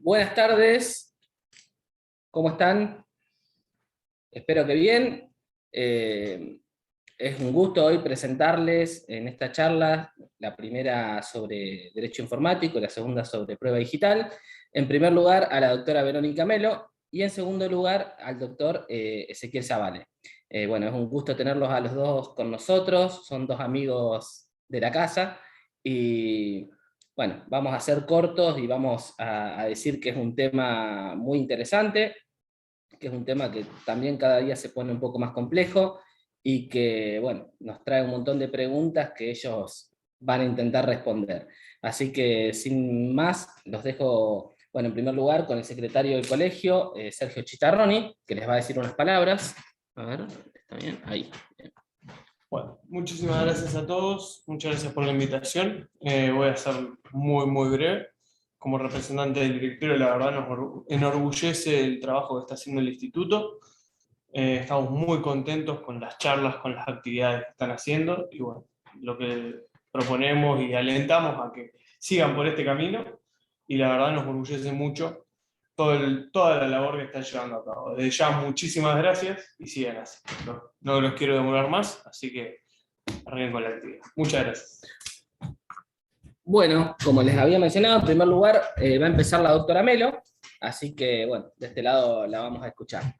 Buenas tardes, ¿cómo están? Espero que bien. Es un gusto hoy presentarles en esta charla, la primera sobre Derecho Informático, la segunda sobre Prueba Digital. En primer lugar, a la doctora Verónica Melo, y en segundo lugar, al doctor Ezequiel Zavale. Bueno, es un gusto tenerlos a los dos con nosotros, son dos amigos de la casa, y bueno, vamos a ser cortos y vamos a decir que es un tema muy interesante, que es un tema que también cada día se pone un poco más complejo y que, bueno, nos trae un montón de preguntas que ellos van a intentar responder. Así que, sin más, los dejo, bueno, en primer lugar, con el secretario del colegio, Sergio Chitarroni, que les va a decir unas palabras. A ver, ¿está bien? Ahí. Bueno, muchísimas gracias a todos, muchas gracias por la invitación. Voy a ser muy breve. Como representante del directorio, la verdad nos enorgullece el trabajo que está haciendo el instituto. Estamos muy contentos con las charlas, con las actividades que están haciendo y bueno, lo que proponemos y alentamos a que sigan por este camino y la verdad nos enorgullece mucho toda la labor que están llevando a cabo. Desde ya, muchísimas gracias y sigan así. No los quiero demorar más, así que arranquen con la actividad. Muchas gracias. Bueno, como les había mencionado, en primer lugar va a empezar la doctora Melo, así que, bueno, de este lado la vamos a escuchar.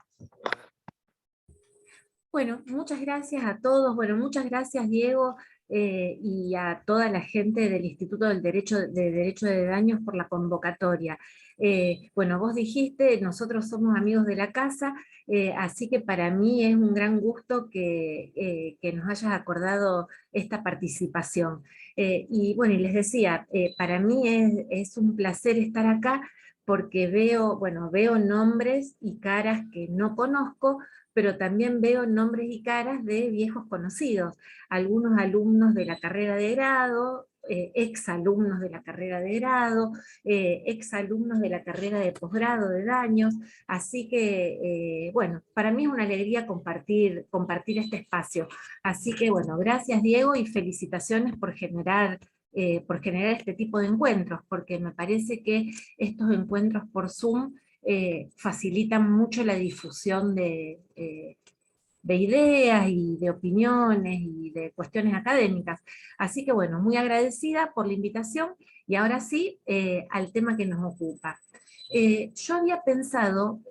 Bueno, muchas gracias a todos. Bueno, muchas gracias, Diego, y a toda la gente del Instituto del Derecho de Daños por la convocatoria. Bueno, vos dijiste, nosotros somos amigos de la casa, así que para mí es un gran gusto que nos hayas acordado esta participación. Y bueno, y les decía, para mí es un placer estar acá porque veo nombres y caras que no conozco, pero también veo nombres y caras de viejos conocidos, algunos alumnos de la carrera de grado, exalumnos de la carrera de grado, exalumnos de la carrera de posgrado de daños, así que, bueno, para mí es una alegría compartir este espacio. Así que, bueno, gracias Diego y felicitaciones por generar este tipo de encuentros, porque me parece que estos encuentros por Zoom facilitan mucho la difusión de ideas y de opiniones y de cuestiones académicas. Así que bueno, muy agradecida por la invitación y ahora sí, al tema que nos ocupa. Yo había pensado,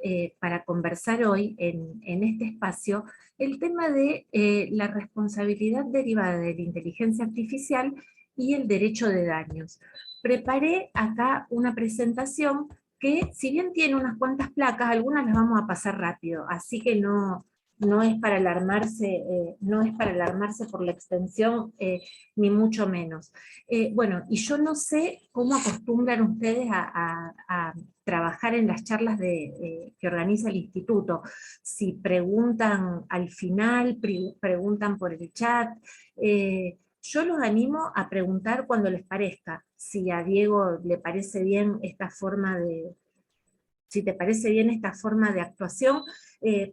para conversar hoy en este espacio, el tema de la responsabilidad derivada de la inteligencia artificial y el derecho de daños. Preparé acá una presentación que, si bien tiene unas cuantas placas, algunas las vamos a pasar rápido, así que no es para alarmarse, por la extensión, ni mucho menos. Bueno, y yo no sé cómo acostumbran ustedes a trabajar en las charlas que organiza el instituto, si preguntan al final, preguntan por el chat. Yo los animo a preguntar cuando les parezca. Si a Diego le parece bien esta forma si te parece bien esta forma de actuación,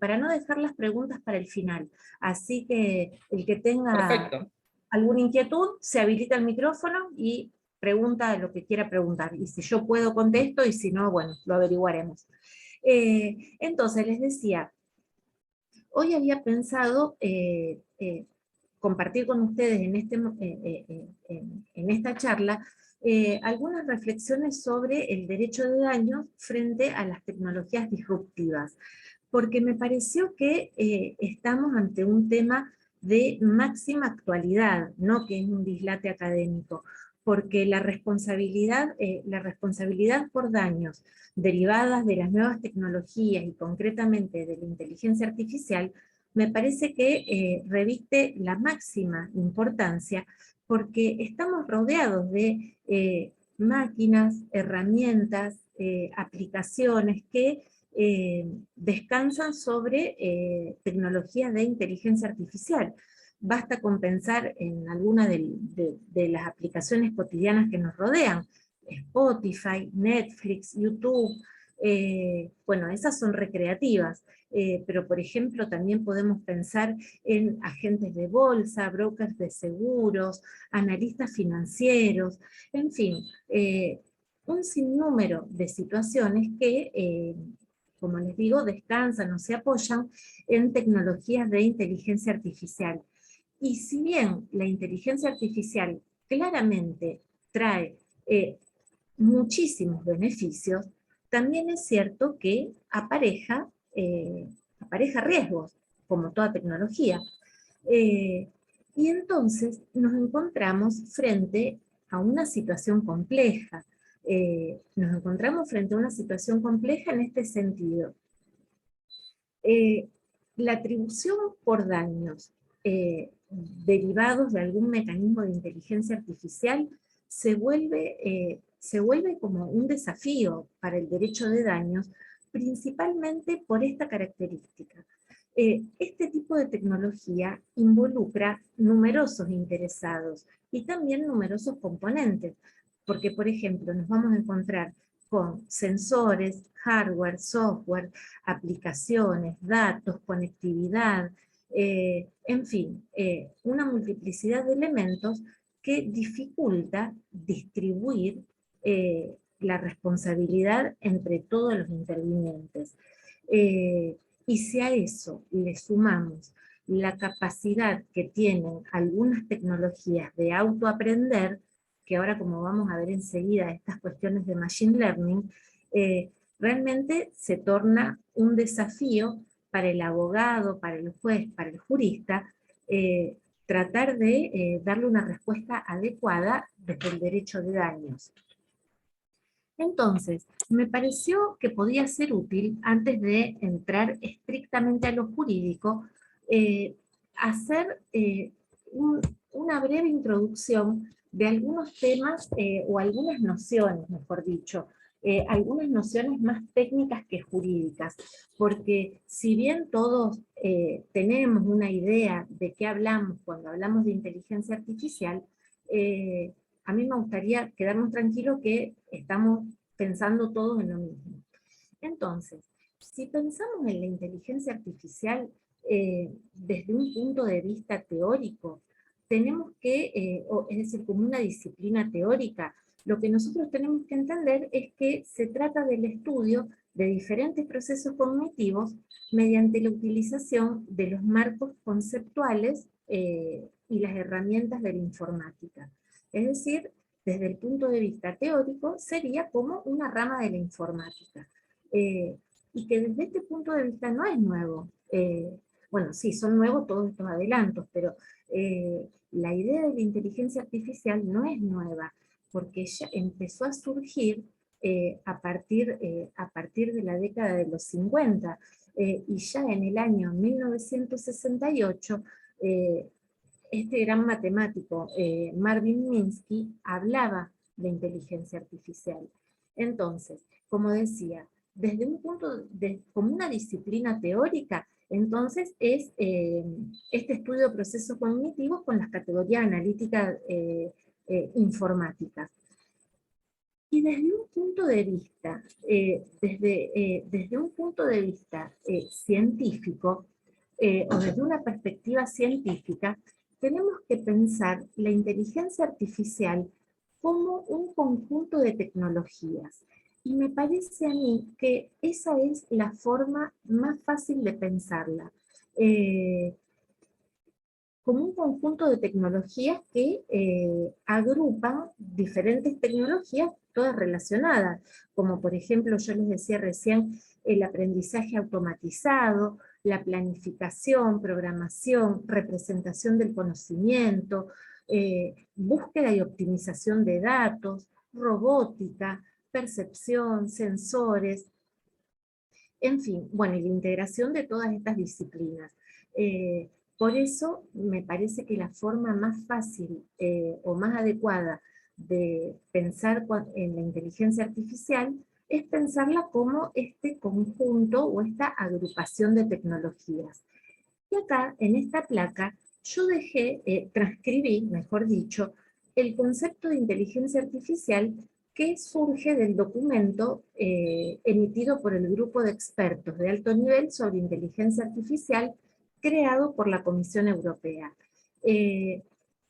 para no dejar las preguntas para el final. Así que el que tenga Perfecto. alguna inquietud, se habilita el micrófono y pregunta lo que quiera preguntar. Y si yo puedo, contesto, y si no, bueno, lo averiguaremos. Entonces, les decía, hoy había pensado compartir con ustedes en esta charla algunas reflexiones sobre el derecho de daños frente a las tecnologías disruptivas, porque me pareció que estamos ante un tema de máxima actualidad, no que es un dislate académico, porque la responsabilidad por daños derivadas de las nuevas tecnologías y concretamente de la inteligencia artificial, me parece que reviste la máxima importancia porque estamos rodeados de máquinas, herramientas, aplicaciones que descansan sobre tecnologías de inteligencia artificial. Basta con pensar en alguna de las aplicaciones cotidianas que nos rodean, Spotify, Netflix, YouTube. Bueno, esas son recreativas, pero por ejemplo también podemos pensar en agentes de bolsa, brokers de seguros, analistas financieros, en fin, un sinnúmero de situaciones que, como les digo, descansan o se apoyan en tecnologías de inteligencia artificial. Y si bien la inteligencia artificial claramente trae muchísimos beneficios, también es cierto que apareja riesgos, como toda tecnología. Y entonces nos encontramos frente a una situación compleja. Nos encontramos frente a una situación compleja en este sentido. La atribución por daños derivados de algún mecanismo de inteligencia artificial se vuelve como un desafío para el derecho de daños, principalmente por esta característica. Este tipo de tecnología involucra numerosos interesados y también numerosos componentes, porque, por ejemplo, nos vamos a encontrar con sensores, hardware, software, aplicaciones, datos, conectividad, en fin, una multiplicidad de elementos que dificulta distribuir la responsabilidad entre todos los intervinientes. Y si a eso le sumamos la capacidad que tienen algunas tecnologías de autoaprender, que ahora, como vamos a ver enseguida, estas cuestiones de machine learning, realmente se torna un desafío para el abogado, para el juez, para el jurista, tratar de darle una respuesta adecuada desde el derecho de daños. Entonces, me pareció que podía ser útil, antes de entrar estrictamente a lo jurídico, hacer una breve introducción de algunos temas o algunas nociones, mejor dicho, algunas nociones más técnicas que jurídicas, porque si bien todos tenemos una idea de qué hablamos cuando hablamos de inteligencia artificial, a mí me gustaría quedarnos tranquilos que estamos pensando todos en lo mismo. Entonces, si pensamos en la inteligencia artificial desde un punto de vista teórico, tenemos que, es decir, como una disciplina teórica, lo que nosotros tenemos que entender es que se trata del estudio de diferentes procesos cognitivos mediante la utilización de los marcos conceptuales y las herramientas de la informática. Es decir, desde el punto de vista teórico, sería como una rama de la informática. Y que desde este punto de vista no es nuevo. Bueno, sí, son nuevos todos estos adelantos, pero la idea de la inteligencia artificial no es nueva, porque ya empezó a surgir a partir de la década de los 50, y ya en el año 1968, este gran matemático, Marvin Minsky, hablaba de inteligencia artificial. Entonces, como decía, desde un punto como una disciplina teórica, entonces es este estudio de procesos cognitivos con las categorías analíticas informáticas. Y desde un punto de vista, desde un punto de vista científico, o desde una perspectiva científica, tenemos que pensar la inteligencia artificial como un conjunto de tecnologías. Y me parece a mí que esa es la forma más fácil de pensarla. Como un conjunto de tecnologías que agrupan diferentes tecnologías, todas relacionadas, como por ejemplo, yo les decía recién, el aprendizaje automatizado, la planificación, programación, representación del conocimiento, búsqueda y optimización de datos, robótica, percepción, sensores, en fin, bueno, y la integración de todas estas disciplinas. Por eso me parece que la forma más fácil o más adecuada de pensar en la inteligencia artificial es pensarla como este conjunto o esta agrupación de tecnologías. Y acá, en esta placa, yo transcribí, mejor dicho, el concepto de inteligencia artificial que surge del documento emitido por el grupo de expertos de alto nivel sobre inteligencia artificial creado por la Comisión Europea.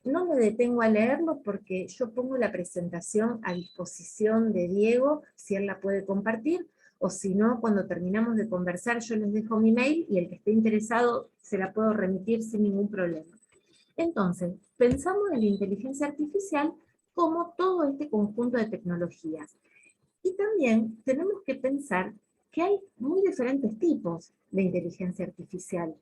no me detengo a leerlo porque yo pongo la presentación a disposición de Diego, si él la puede compartir, o si no, cuando terminamos de conversar yo les dejo mi mail y el que esté interesado se la puedo remitir sin ningún problema. Entonces, pensamos en la inteligencia artificial como todo este conjunto de tecnologías. Y también tenemos que pensar que hay muy diferentes tipos de inteligencia artificial,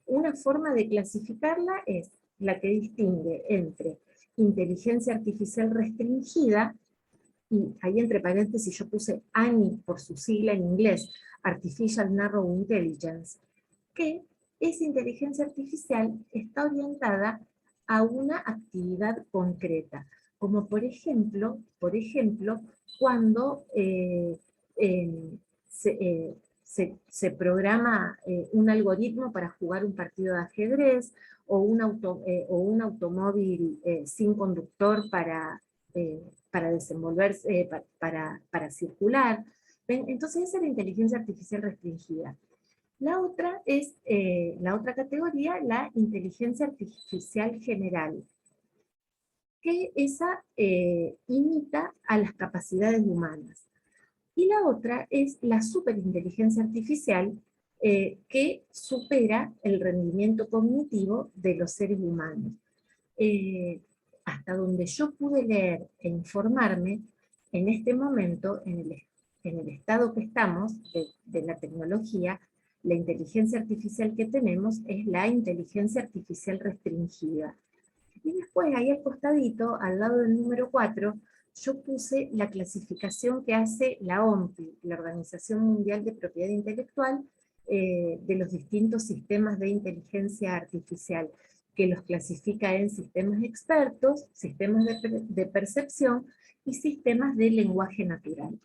una forma de clasificarla es la que distingue entre inteligencia artificial restringida, y ahí entre paréntesis yo puse ANI por su sigla en inglés, Artificial Narrow Intelligence, que esa inteligencia artificial está orientada a una actividad concreta, como por ejemplo cuando se programa un algoritmo para jugar un partido de ajedrez, o un automóvil sin conductor para desenvolverse, para circular. ¿Ven? Entonces esa es la inteligencia artificial restringida. La otra es, la otra categoría, la inteligencia artificial general, que esa imita a las capacidades humanas. Y la otra es la superinteligencia artificial, que supera el rendimiento cognitivo de los seres humanos. Hasta donde yo pude leer e informarme, en este momento, en el estado que estamos de la tecnología, la inteligencia artificial que tenemos es la inteligencia artificial restringida. Y después, ahí al costadito, al lado del número 4, yo puse la clasificación que hace la OMPI, la Organización Mundial de Propiedad Intelectual, de los distintos sistemas de inteligencia artificial, que los clasifica en sistemas expertos, sistemas de percepción y sistemas de lenguaje natural.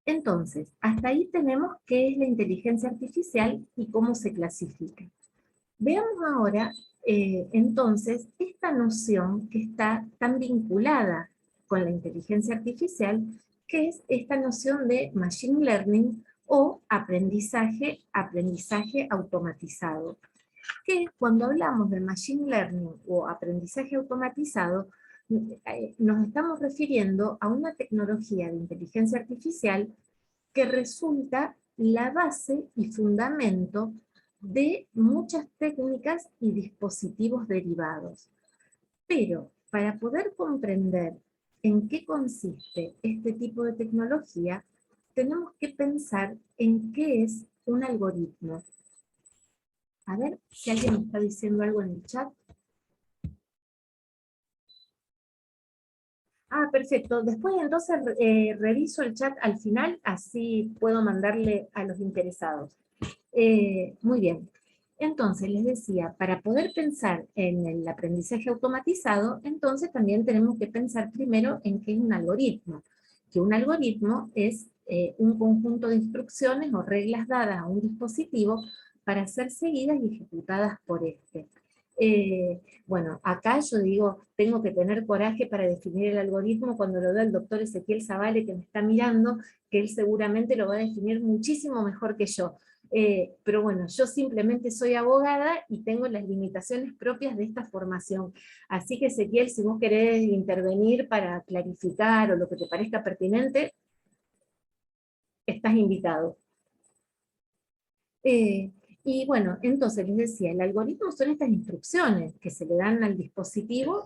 Entonces, hasta ahí tenemos qué es la inteligencia artificial y cómo se clasifica. Veamos ahora, entonces, esta noción que está tan vinculada con la inteligencia artificial, que es esta noción de machine learning o aprendizaje automatizado. Que cuando hablamos de machine learning o aprendizaje automatizado, nos estamos refiriendo a una tecnología de inteligencia artificial que resulta la base y fundamento de muchas técnicas y dispositivos derivados. Pero para poder comprender en qué consiste este tipo de tecnología, tenemos que pensar en qué es un algoritmo. A ver si alguien me está diciendo algo en el chat. Ah, perfecto. Después entonces reviso el chat al final, así puedo mandarle a los interesados. Muy bien. Entonces, les decía, para poder pensar en el aprendizaje automatizado, entonces también tenemos que pensar primero en qué es un algoritmo. Que un algoritmo es un conjunto de instrucciones o reglas dadas a un dispositivo para ser seguidas y ejecutadas por este. Bueno, acá yo digo, tengo que tener coraje para definir el algoritmo cuando lo veo al doctor Ezequiel Zavale que me está mirando, que él seguramente lo va a definir muchísimo mejor que yo. Pero bueno, yo simplemente soy abogada y tengo las limitaciones propias de esta formación. Así que Ezequiel, si vos querés intervenir para clarificar o lo que te parezca pertinente, estás invitado. Y bueno, entonces les decía, el algoritmo son estas instrucciones que se le dan al dispositivo.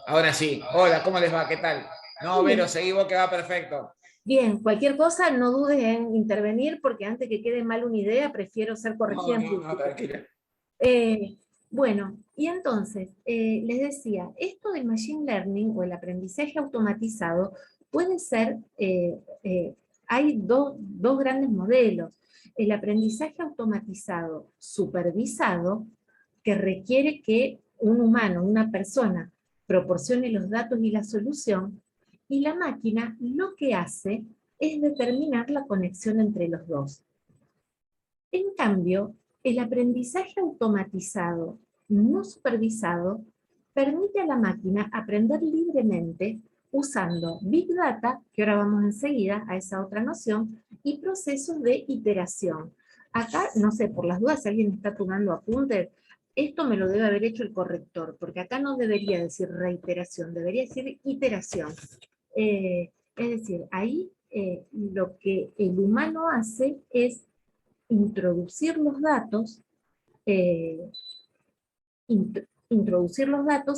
Ahora sí. Hola, ¿cómo les va? ¿Qué tal? No, Vero, seguí vos que va perfecto. Bien, cualquier cosa no dudes en intervenir, porque antes que quede mal una idea, prefiero ser corregida. No, tranquila. Bueno, y entonces, les decía, esto del machine learning o el aprendizaje automatizado puede ser, hay dos grandes modelos. El aprendizaje automatizado supervisado, que requiere que un humano, una persona, proporcione los datos y la solución, y la máquina lo que hace es determinar la conexión entre los dos. En cambio, el aprendizaje automatizado no supervisado permite a la máquina aprender libremente usando Big Data, que ahora vamos enseguida a esa otra noción, y procesos de iteración. acá, no sé, por las dudas, si alguien está tomando apuntes, esto me lo debe haber hecho el corrector, porque acá no debería decir reiteración, debería decir iteración. Es decir, ahí lo que el humano hace es introducir los datos,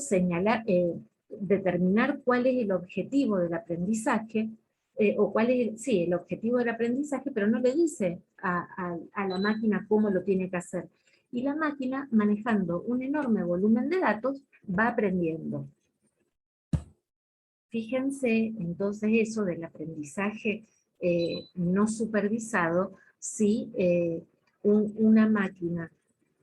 señalar, determinar cuál es el objetivo del aprendizaje, o cuál es, sí, el objetivo del aprendizaje, pero no le dice a la máquina cómo lo tiene que hacer. Y la máquina, manejando un enorme volumen de datos, va aprendiendo. Fíjense entonces eso del aprendizaje no supervisado, si una máquina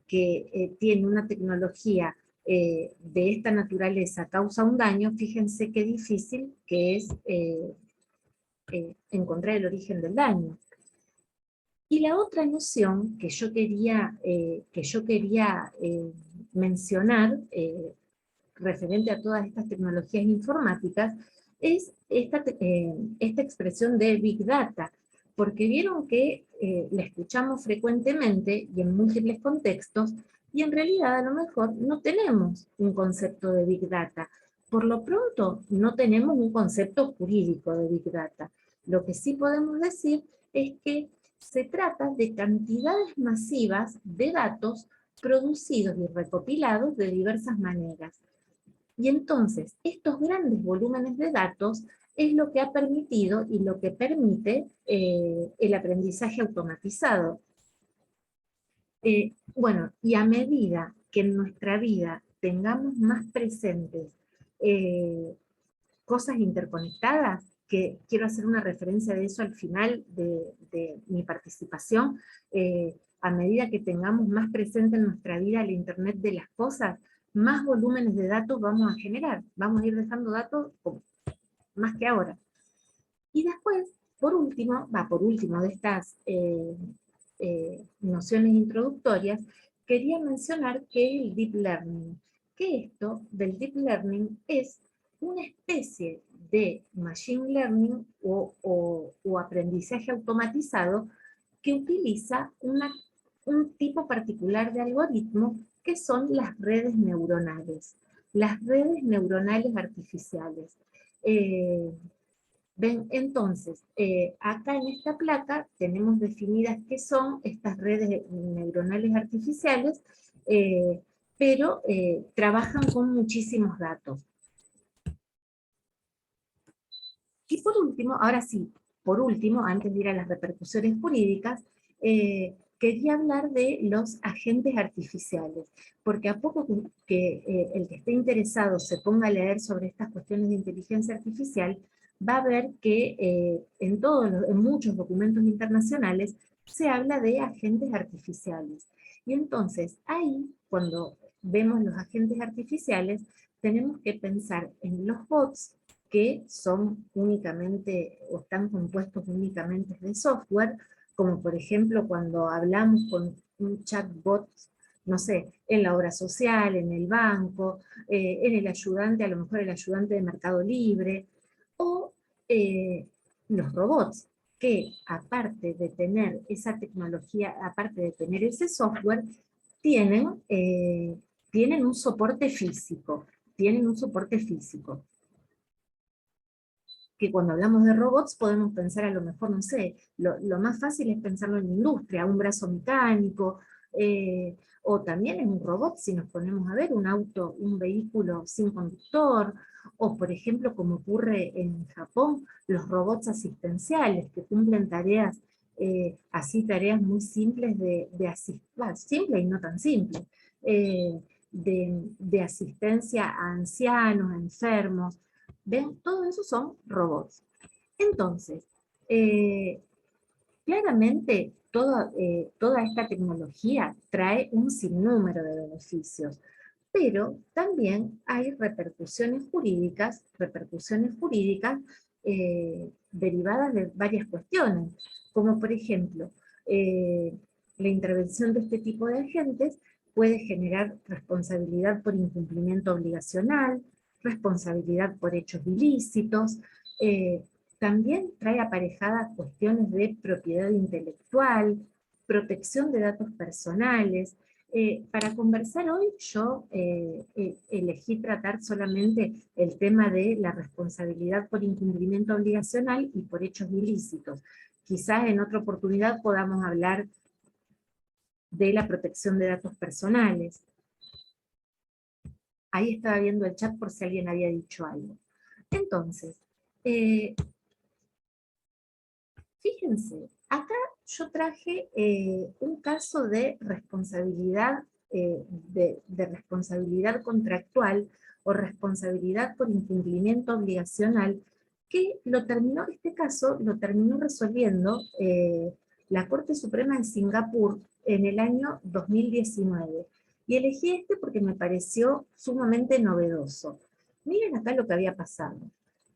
que tiene una tecnología de esta naturaleza causa un daño, fíjense qué difícil que es encontrar el origen del daño. Y la otra noción que yo quería mencionar, referente a todas estas tecnologías informáticas, es esta expresión de Big Data, porque vieron que la escuchamos frecuentemente y en múltiples contextos, y en realidad a lo mejor no tenemos un concepto de Big Data. Por lo pronto no tenemos un concepto jurídico de Big Data. Lo que sí podemos decir es que se trata de cantidades masivas de datos producidos y recopilados de diversas maneras. Y entonces, estos grandes volúmenes de datos es lo que ha permitido y lo que permite el aprendizaje automatizado. Bueno, y a medida que en nuestra vida tengamos más presentes cosas interconectadas, que quiero hacer una referencia de eso al final de mi participación, a medida que tengamos más presente en nuestra vida el Internet de las cosas, más volúmenes de datos vamos a generar, vamos a ir dejando datos más que ahora. Y después, por último de estas nociones introductorias, quería mencionar que el Deep Learning, que esto del Deep Learning es una especie de Machine Learning o aprendizaje automatizado que utiliza un tipo particular de algoritmo que son las redes neuronales artificiales. Ven, entonces, acá en esta placa tenemos definidas qué son estas redes neuronales artificiales, pero trabajan con muchísimos datos. Y por último, ahora sí, por último, antes de ir a las repercusiones jurídicas, quería hablar de los agentes artificiales, porque a poco que el que esté interesado se ponga a leer sobre estas cuestiones de inteligencia artificial, va a ver que en muchos documentos internacionales se habla de agentes artificiales. Y entonces ahí, cuando vemos los agentes artificiales, tenemos que pensar en los bots, que son únicamente, o están compuestos únicamente de software, como por ejemplo cuando hablamos con un chatbot, no sé, en la obra social, en el banco, en el ayudante, a lo mejor el ayudante de Mercado Libre, o los robots, que aparte de tener esa tecnología, aparte de tener ese software, tienen un soporte físico, que cuando hablamos de robots podemos pensar a lo mejor, no sé, lo más fácil es pensarlo en la industria, un brazo mecánico, o también en un robot, si nos ponemos a ver, un vehículo sin conductor, o por ejemplo, como ocurre en Japón, los robots asistenciales que cumplen tareas, tareas muy simples simple y no tan simple, de asistencia a ancianos, a enfermos. ¿Ven? Todo eso son robots. Entonces, claramente toda esta tecnología trae un sinnúmero de beneficios, pero también hay repercusiones jurídicas derivadas de varias cuestiones, como por ejemplo, la intervención de este tipo de agentes puede generar responsabilidad por incumplimiento obligacional, responsabilidad por hechos ilícitos, también trae aparejadas cuestiones de propiedad intelectual, protección de datos personales. Para conversar hoy yo elegí tratar solamente el tema de la responsabilidad por incumplimiento obligacional y por hechos ilícitos. Quizás en otra oportunidad podamos hablar de la protección de datos personales. Ahí estaba viendo el chat por si alguien había dicho algo. Entonces, fíjense, acá yo traje un caso de responsabilidad, de responsabilidad contractual o responsabilidad por incumplimiento obligacional, que este caso lo terminó resolviendo la Corte Suprema de Singapur en el año 2019. Y elegí este porque me pareció sumamente novedoso. Miren acá lo que había pasado.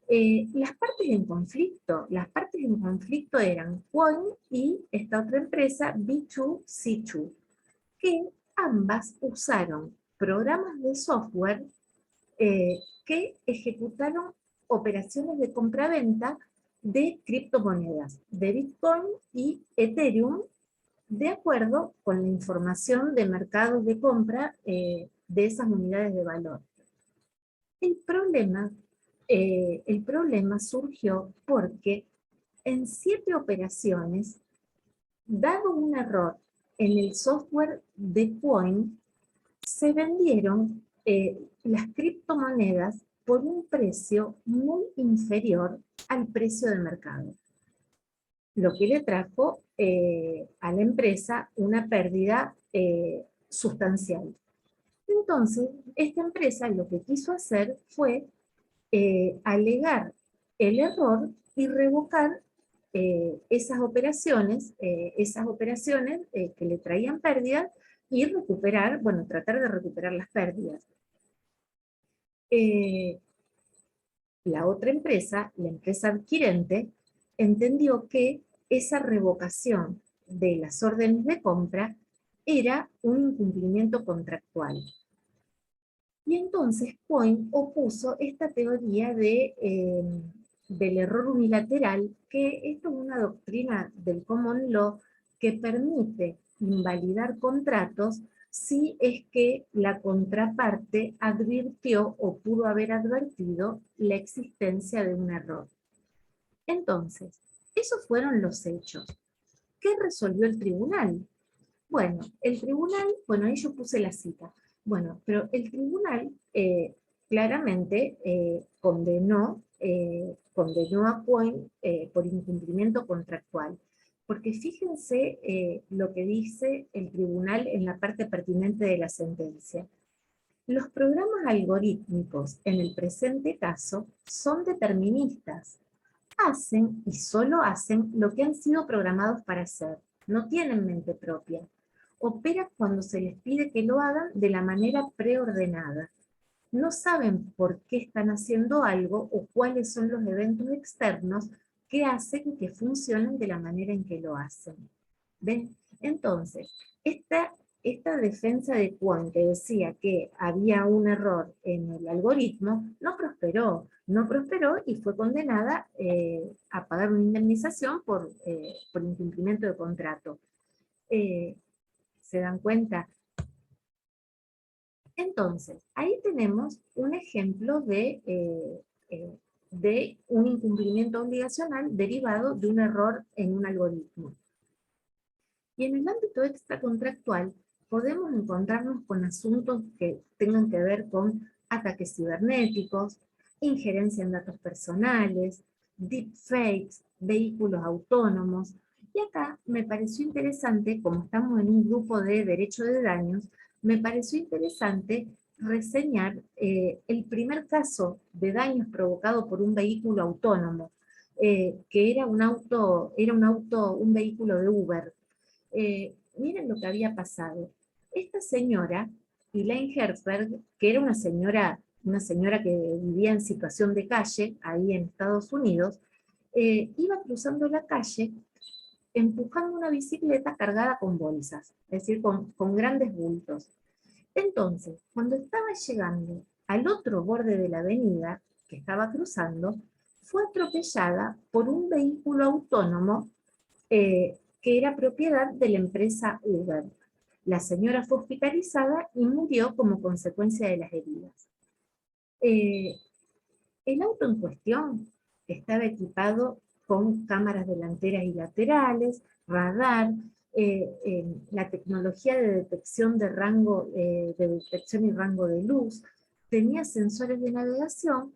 Las partes en conflicto eran Quoin y esta otra empresa, B2C2, que ambas usaron programas de software que ejecutaron operaciones de compraventa de criptomonedas, de Bitcoin y Ethereum, de acuerdo con la información de mercados de compra de esas unidades de valor. El problema surgió porque en 7 operaciones, dado un error en el software de Coin, se vendieron las criptomonedas por un precio muy inferior al precio de mercado, lo que le trajo a la empresa una pérdida sustancial. Entonces, esta empresa lo que quiso hacer fue alegar el error y revocar esas operaciones que le traían pérdidas y recuperar, bueno, tratar de recuperar las pérdidas. La otra empresa, la empresa adquirente, entendió que esa revocación de las órdenes de compra era un incumplimiento contractual. Y entonces Coin opuso esta teoría del error unilateral, que esto es una doctrina del common law que permite invalidar contratos si es que la contraparte advirtió o pudo haber advertido la existencia de un error. Entonces, esos fueron los hechos. ¿Qué resolvió el tribunal? Bueno, el tribunal, bueno, ahí yo puse la cita. Bueno, pero el tribunal claramente condenó a Coin por incumplimiento contractual. Porque fíjense lo que dice el tribunal en la parte pertinente de la sentencia. Los programas algorítmicos en el presente caso son deterministas. Hacen y solo hacen lo que han sido programados para hacer. No tienen mente propia. Operan cuando se les pide que lo hagan de la manera preordenada. No saben por qué están haciendo algo o cuáles son los eventos externos que hacen que funcionen de la manera en que lo hacen. ¿Ven? Entonces, esta defensa de Quoin que decía que había un error en el algoritmo no prosperó y fue condenada a pagar una indemnización por incumplimiento de contrato. ¿Se dan cuenta? Entonces, ahí tenemos un ejemplo de un incumplimiento obligacional derivado de un error en un algoritmo. Y en el ámbito extracontractual podemos encontrarnos con asuntos que tengan que ver con ataques cibernéticos, injerencia en datos personales, deepfakes, vehículos autónomos. Y acá me pareció interesante, como estamos en un grupo de derecho de daños, me pareció interesante reseñar el primer caso de daños provocado por un vehículo autónomo, que era un vehículo de Uber. Miren lo que había pasado. Esta señora, Elaine Herzberg, que era una señora que vivía en situación de calle, ahí en Estados Unidos, iba cruzando la calle empujando una bicicleta cargada con bolsas, es decir, con grandes bultos. Entonces, cuando estaba llegando al otro borde de la avenida que estaba cruzando, fue atropellada por un vehículo autónomo que era propiedad de la empresa Uber. La señora fue hospitalizada y murió como consecuencia de las heridas. El auto en cuestión estaba equipado con cámaras delanteras y laterales, radar, la tecnología de detección de rango, de detección y rango de luz, tenía sensores de navegación,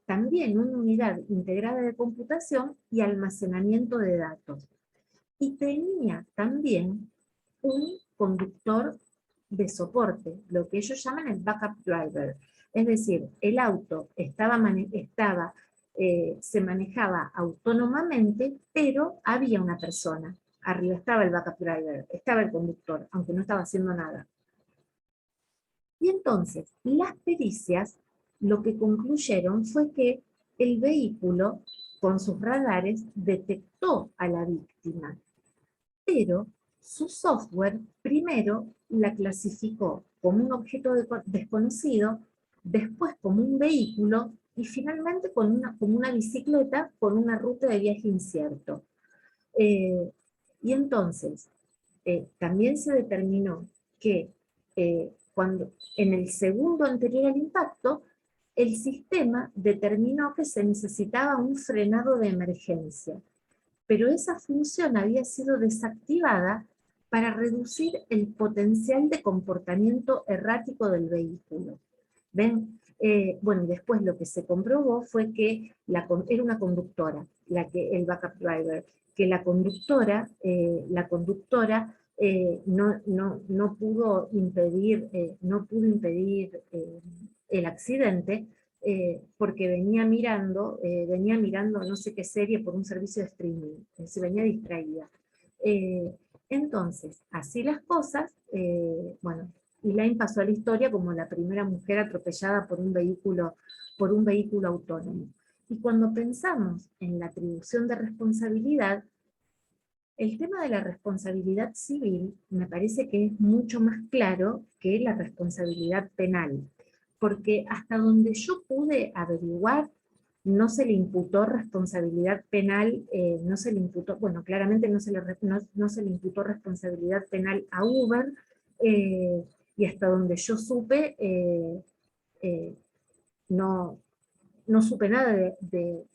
también una unidad integrada de computación y almacenamiento de datos. Y tenía también un conductor de soporte, lo que ellos llaman el backup driver. Es decir, el auto se manejaba autónomamente, pero había una persona. Arriba estaba el backup driver, estaba el conductor, aunque no estaba haciendo nada. Y entonces, las pericias lo que concluyeron fue que el vehículo, con sus radares, detectó a la víctima, pero su software primero la clasificó como un objeto desconocido, después como un vehículo y finalmente como una bicicleta con una ruta de viaje incierto. Y entonces, también se determinó que cuando en el segundo anterior al impacto, el sistema determinó que se necesitaba un frenado de emergencia, pero esa función había sido desactivada para reducir el potencial de comportamiento errático del vehículo. ¿Ven? Bueno, después lo que se comprobó fue que era una conductora, el backup driver, que la conductora no pudo impedir el accidente, porque venía mirando no sé qué serie por un servicio de streaming, se venía distraída. Entonces, así las cosas, bueno, Elaine pasó a la historia como la primera mujer atropellada por un vehículo autónomo. Y cuando pensamos en la atribución de responsabilidad, el tema de la responsabilidad civil me parece que es mucho más claro que la responsabilidad penal, porque hasta donde yo pude averiguar, no se le imputó responsabilidad penal, bueno, claramente no se le imputó responsabilidad penal a Uber, y hasta donde yo supe, no supe nada de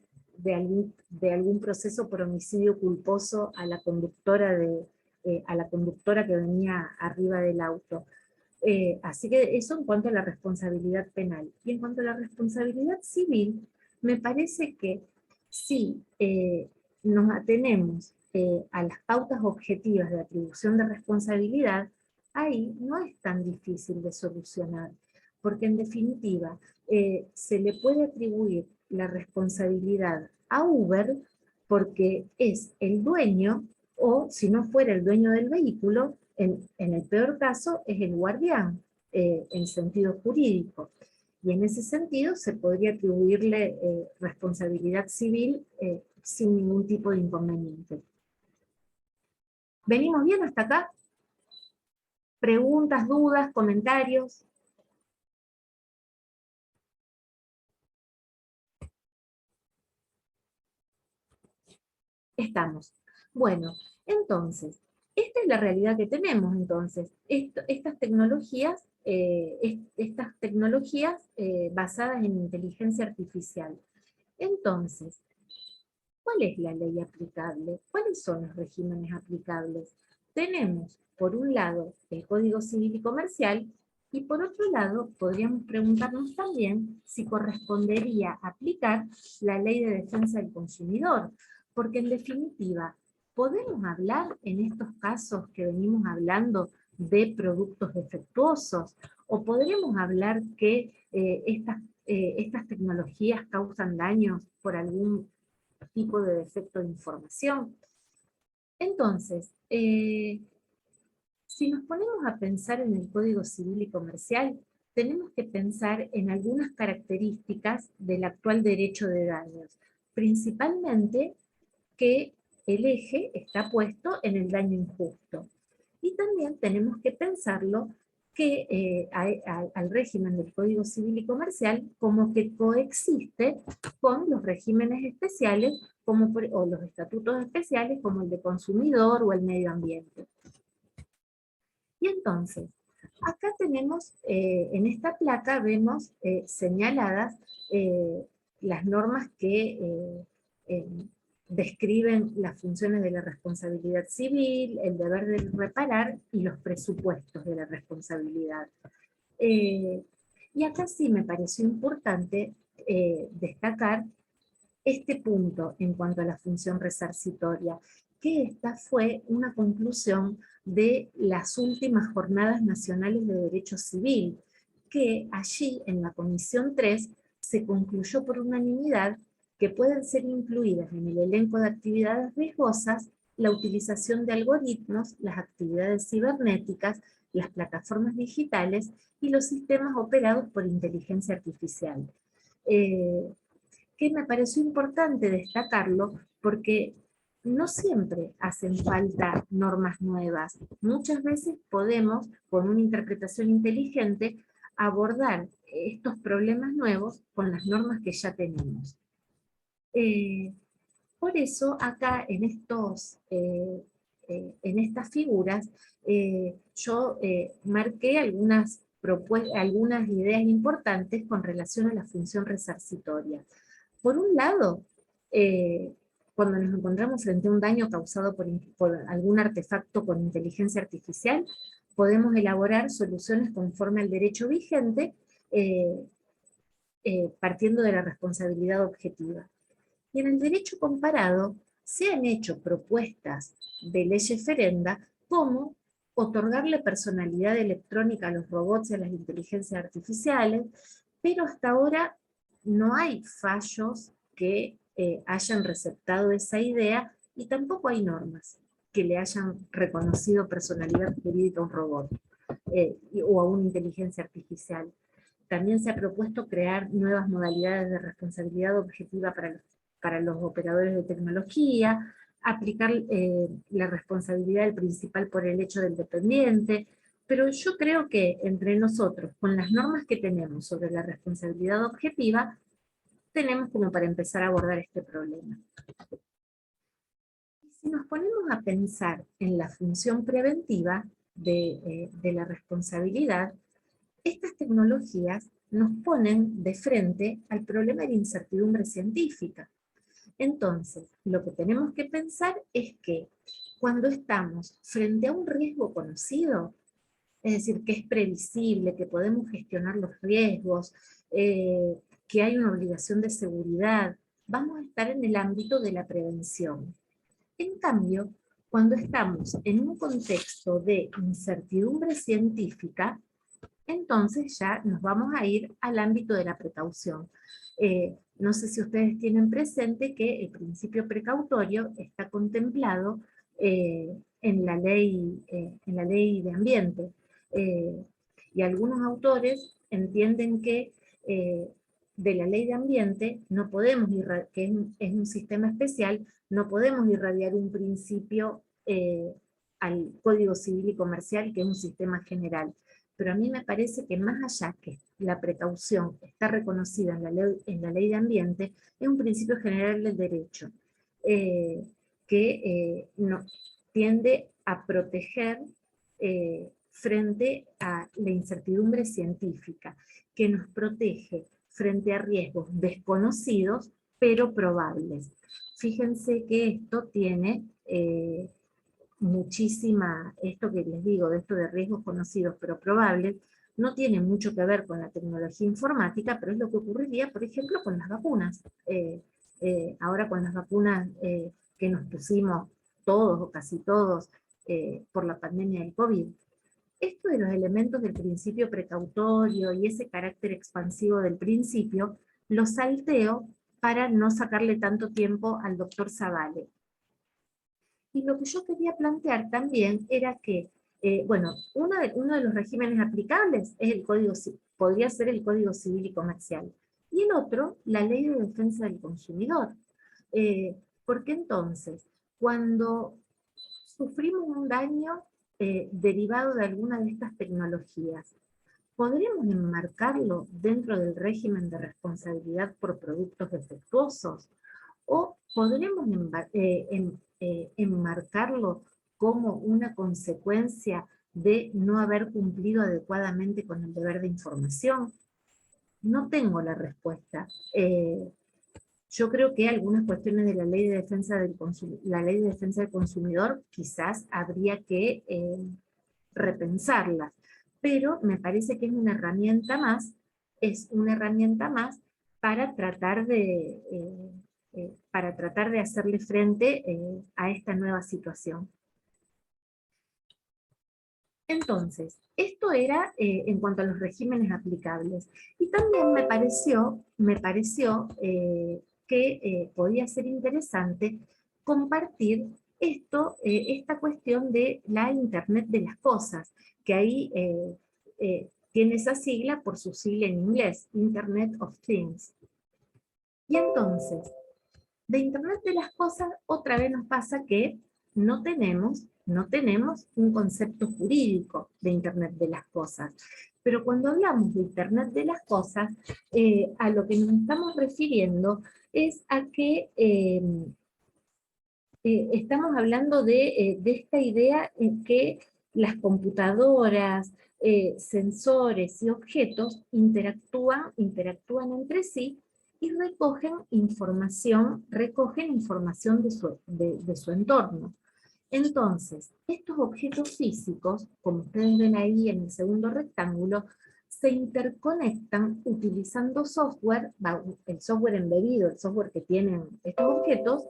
algún proceso por homicidio culposo a la conductora que venía arriba del auto. Así que eso en cuanto a la responsabilidad penal. Y en cuanto a la responsabilidad civil, me parece que si nos atenemos a las pautas objetivas de atribución de responsabilidad, ahí no es tan difícil de solucionar, porque en definitiva se le puede atribuir la responsabilidad a Uber porque es el dueño, o si no fuera el dueño del vehículo, en el peor caso es el guardián, en sentido jurídico. Y en ese sentido se podría atribuirle responsabilidad civil sin ningún tipo de inconveniente. ¿Venimos bien hasta acá? ¿Preguntas, dudas, comentarios? Estamos. Bueno, entonces, esta es la realidad que tenemos entonces. Estas tecnologías basadas en inteligencia artificial. Entonces, ¿cuál es la ley aplicable? ¿Cuáles son los regímenes aplicables? Tenemos, por un lado, el Código Civil y Comercial, y por otro lado, podríamos preguntarnos también si correspondería aplicar la Ley de Defensa del Consumidor, porque en definitiva, ¿podemos hablar en estos casos que venimos hablando de productos defectuosos? ¿O podremos hablar que estas tecnologías causan daños por algún tipo de defecto de información? Entonces, si nos ponemos a pensar en el Código Civil y Comercial, tenemos que pensar en algunas características del actual derecho de daños, principalmente que el eje está puesto en el daño injusto. Y también tenemos que pensarlo al régimen del Código Civil y Comercial como que coexiste con los regímenes especiales o los estatutos especiales como el de consumidor o el medio ambiente. Y entonces, acá tenemos, en esta placa vemos señaladas las normas que describen las funciones de la responsabilidad civil, el deber de reparar y los presupuestos de la responsabilidad. Y acá sí me pareció importante destacar este punto en cuanto a la función resarcitoria, que esta fue una conclusión de las últimas Jornadas Nacionales de Derecho Civil, que allí en la Comisión 3 se concluyó por unanimidad que pueden ser incluidas en el elenco de actividades riesgosas la utilización de algoritmos, las actividades cibernéticas, las plataformas digitales y los sistemas operados por inteligencia artificial. Que me pareció importante destacarlo porque no siempre hacen falta normas nuevas. Muchas veces podemos, con una interpretación inteligente, abordar estos problemas nuevos con las normas que ya tenemos. Por eso acá en estas figuras yo marqué algunas ideas importantes con relación a la función resarcitoria. Por un lado, cuando nos encontramos frente a un daño causado por algún artefacto con inteligencia artificial, podemos elaborar soluciones conforme al derecho vigente, partiendo de la responsabilidad objetiva. Y en el derecho comparado se han hecho propuestas de leyes ferenda como otorgarle personalidad electrónica a los robots y a las inteligencias artificiales, pero hasta ahora no hay fallos que hayan receptado esa idea y tampoco hay normas que le hayan reconocido personalidad jurídica a un robot o a una inteligencia artificial. También se ha propuesto crear nuevas modalidades de responsabilidad objetiva para los operadores de tecnología, aplicar la responsabilidad del principal por el hecho del dependiente, pero yo creo que entre nosotros, con las normas que tenemos sobre la responsabilidad objetiva, tenemos como para empezar a abordar este problema. Si nos ponemos a pensar en la función preventiva de la responsabilidad, estas tecnologías nos ponen de frente al problema de la incertidumbre científica. Entonces, lo que tenemos que pensar es que cuando estamos frente a un riesgo conocido, es decir, que es previsible, que podemos gestionar los riesgos, que hay una obligación de seguridad, vamos a estar en el ámbito de la prevención. En cambio, cuando estamos en un contexto de incertidumbre científica, entonces ya nos vamos a ir al ámbito de la precaución. No sé si ustedes tienen presente que el principio precautorio está contemplado en la ley de ambiente. Y algunos autores entienden que de la ley de ambiente no podemos que es un sistema especial, no podemos irradiar un principio al Código Civil y Comercial, que es un sistema general. Pero a mí me parece que más allá que la precaución está reconocida en la ley de ambiente, es un principio general del derecho, que tiende a proteger frente a la incertidumbre científica, que nos protege frente a riesgos desconocidos, pero probables. Fíjense que esto tiene esto que les digo, de esto de riesgos conocidos pero probables, no tiene mucho que ver con la tecnología informática, pero es lo que ocurriría, por ejemplo, con las vacunas. Ahora con las vacunas que nos pusimos todos o casi todos por la pandemia del COVID. Esto de los elementos del principio precautorio y ese carácter expansivo del principio, lo salteo para no sacarle tanto tiempo al doctor Zavale. Y lo que yo quería plantear también era que, bueno, uno de los regímenes aplicables es podría ser el Código Civil y Comercial, y el otro, la Ley de Defensa del Consumidor. Porque entonces, cuando sufrimos un daño derivado de alguna de estas tecnologías, ¿podremos enmarcarlo dentro del régimen de responsabilidad por productos defectuosos? ¿O podremos enmarcarlo como una consecuencia de no haber cumplido adecuadamente con el deber de información? No tengo la respuesta. Yo creo que algunas cuestiones de la Ley de Defensa del Consumidor quizás habría que repensarlas, pero me parece que es una herramienta más para tratar de hacerle frente a esta nueva situación. Entonces, esto era en cuanto a los regímenes aplicables. Y también me pareció que podía ser interesante compartir esta cuestión de la Internet de las cosas, que ahí tiene esa sigla por su sigla en inglés, Internet of Things. Y entonces, de Internet de las cosas, otra vez nos pasa que no tenemos un concepto jurídico de Internet de las cosas. Pero cuando hablamos de Internet de las cosas, a lo que nos estamos refiriendo es a que estamos hablando de esta idea en que las computadoras, sensores y objetos interactúan entre sí y recogen información de su entorno. Entonces, estos objetos físicos, como ustedes ven ahí en el segundo rectángulo, se interconectan utilizando software, el software embebido, el software que tienen estos objetos,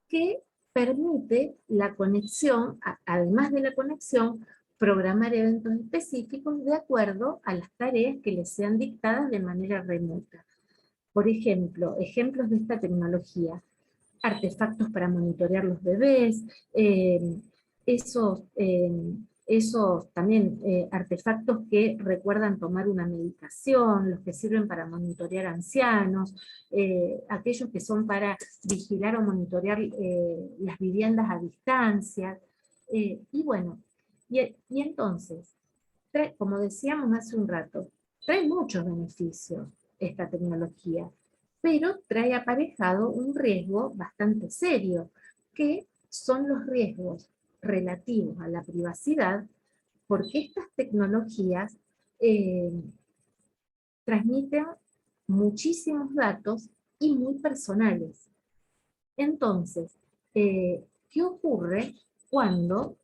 que permite la conexión, además de la conexión, programar eventos específicos de acuerdo a las tareas que les sean dictadas de manera remota. Por ejemplo, ejemplos de esta tecnología: artefactos para monitorear los bebés, esos también artefactos que recuerdan tomar una medicación, los que sirven para monitorear ancianos, aquellos que son para vigilar o monitorear las viviendas a distancia, y bueno, y entonces, como decíamos hace un rato, trae muchos beneficios esta tecnología, pero trae aparejado un riesgo bastante serio, que son los riesgos relativos a la privacidad, porque estas tecnologías transmiten muchísimos datos y muy personales. Entonces, ¿qué ocurre cuando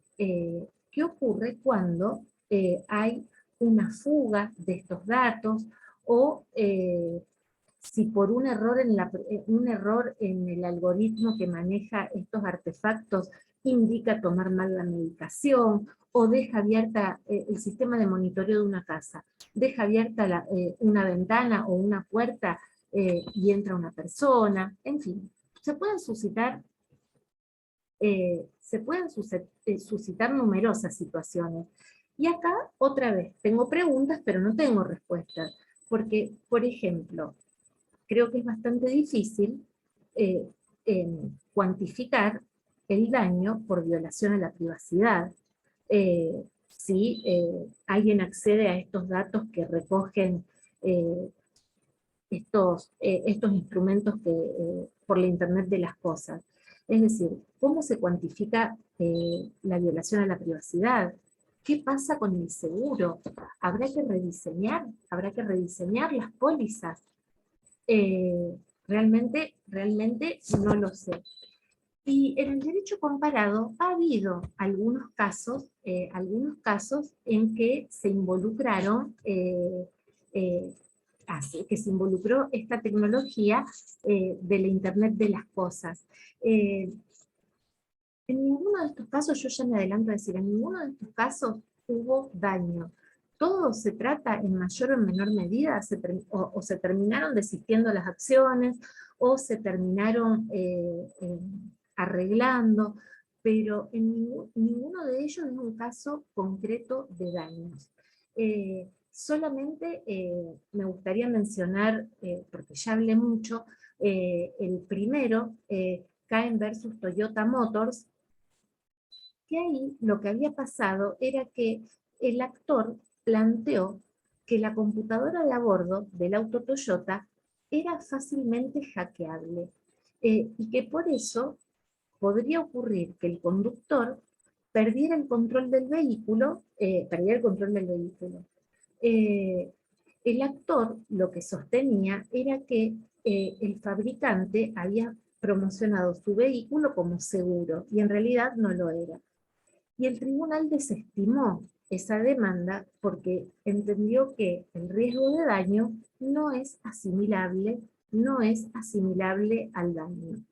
hay una fuga de estos datos, o si por un error en el algoritmo que maneja estos artefactos indica tomar mal la medicación, o deja abierta el sistema de monitoreo de una casa, deja abierta una ventana o una puerta y entra una persona? En fin, se pueden suscitar numerosas situaciones. Y acá, otra vez, tengo preguntas, pero no tengo respuestas. Porque, por ejemplo, creo que es bastante difícil cuantificar el daño por violación a la privacidad. Si alguien accede a estos datos que recogen estos instrumentos por la Internet de las cosas. Es decir, ¿cómo se cuantifica la violación a la privacidad? ¿Qué pasa con el seguro? ¿Habrá que rediseñar las pólizas? Realmente no lo sé. Y en el derecho comparado ha habido algunos casos en que se involucraron que se involucró esta tecnología de la Internet de las cosas. En ninguno de estos casos, yo ya me adelanto a decir, en ninguno de estos casos hubo daño. Todo se trata en mayor o menor medida, o se terminaron desistiendo las acciones, o se terminaron arreglando, pero en ninguno de ellos es un caso concreto de daños. Solamente me gustaría mencionar, porque ya hablé mucho, el primero, Caen versus Toyota Motors, que ahí lo que había pasado era que el actor planteó que la computadora de a bordo del auto Toyota era fácilmente hackeable, y que por eso podría ocurrir que el conductor perdiera el control del vehículo, Eh, el actor lo que sostenía era que el fabricante había promocionado su vehículo como seguro y en realidad no lo era. Y el tribunal desestimó esa demanda porque entendió que el riesgo de daño no es asimilable al daño.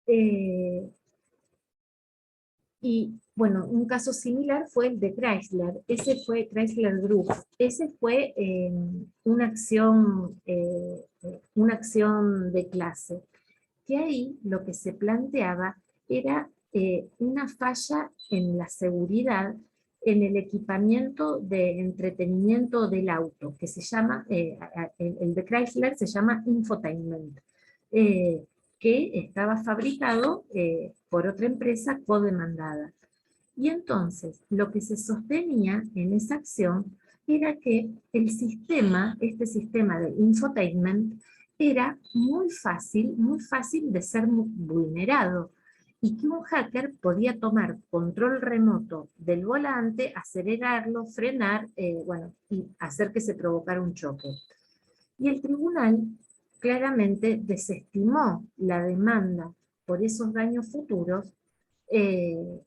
Eh, y bueno, un caso similar fue el de Chrysler. Ese fue Chrysler Group. Ese fue una acción de clase. Que ahí lo que se planteaba era una falla en la seguridad en el equipamiento de entretenimiento del auto, que se llama, el de Chrysler se llama infotainment, eh, que estaba fabricado por otra empresa codemandada. Y entonces, lo que se sostenía en esa acción era que el sistema, este sistema de infotainment, era muy fácil de ser vulnerado, y que un hacker podía tomar control remoto del volante, acelerarlo, frenar, bueno, y hacer que se provocara un choque. Y el tribunal claramente desestimó la demanda por esos daños futuros, eh,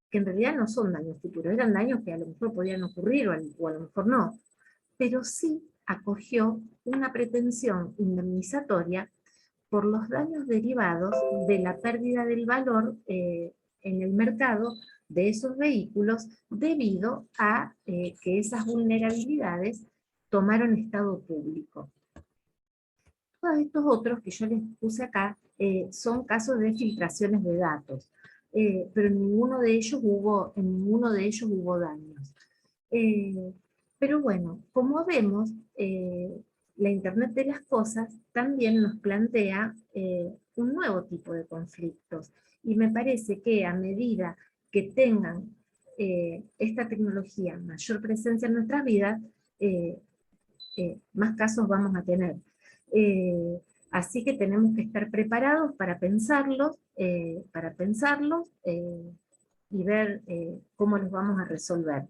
que en realidad no son daños futuros, eran daños que a lo mejor podían ocurrir o a lo mejor no, pero sí acogió una pretensión indemnizatoria por los daños derivados de la pérdida del valor en el mercado de esos vehículos debido a que esas vulnerabilidades tomaron estado público. Todos estos otros que yo les puse acá son casos de filtraciones de datos, pero en ninguno de ellos hubo daños. Pero bueno, como vemos, la Internet de las cosas también nos plantea un nuevo tipo de conflictos. Y me parece que a medida que tengan esta tecnología mayor presencia en nuestras vidas, eh, más casos vamos a tener. Eh, Así que tenemos que estar preparados para pensarlos y ver cómo los vamos a resolver.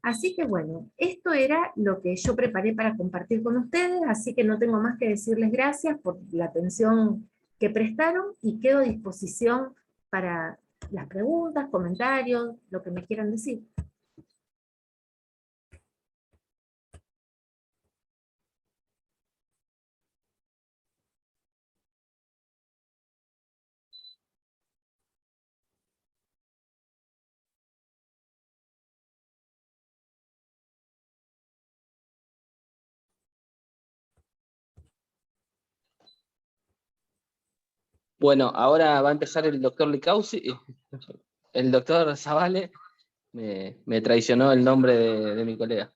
Así que bueno, esto era lo que yo preparé para compartir con ustedes, así que no tengo más que decirles gracias por la atención que prestaron y quedo a disposición para las preguntas, comentarios, lo que me quieran decir. Bueno, ahora va a empezar el doctor Licausi. El doctor Zavale me traicionó el nombre de mi colega.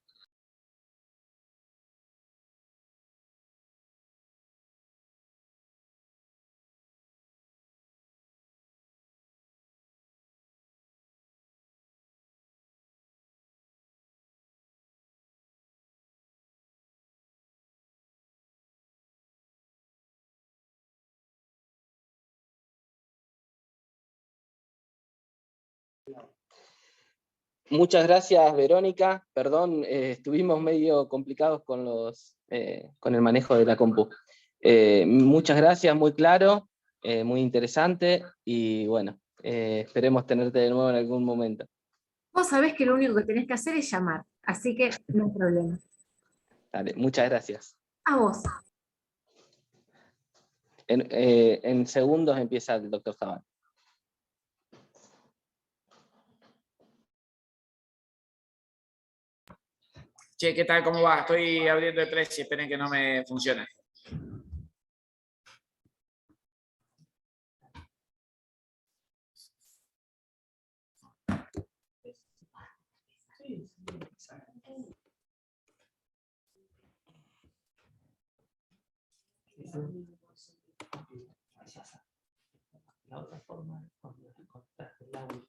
Muchas gracias, Verónica. Perdón, estuvimos medio complicados con el manejo de la compu. Muchas gracias, muy claro, muy interesante, y bueno, esperemos tenerte de nuevo en algún momento. Vos sabés que lo único que tenés que hacer es llamar, así que no hay problema. Dale, muchas gracias. A vos. En segundos empieza el doctor Zaval. Che, ¿qué tal? ¿Cómo va? Estoy abriendo el precio, esperen que no me funcione. La otra forma, cuando encontraste el audio,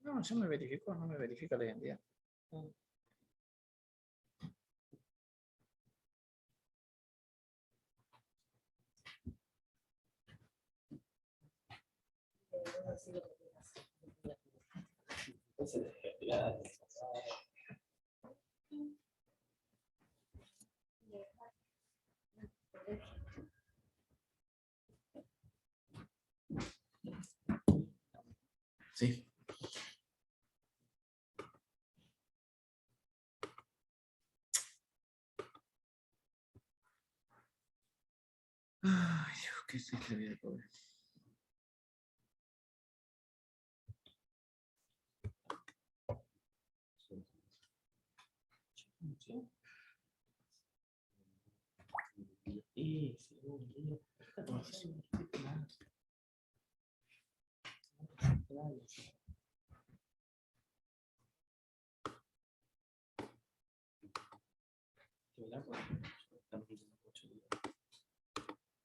No, yo me verifico, no me verifica la identidad. Sí. Ay, Dios, qué es la vida, pobre.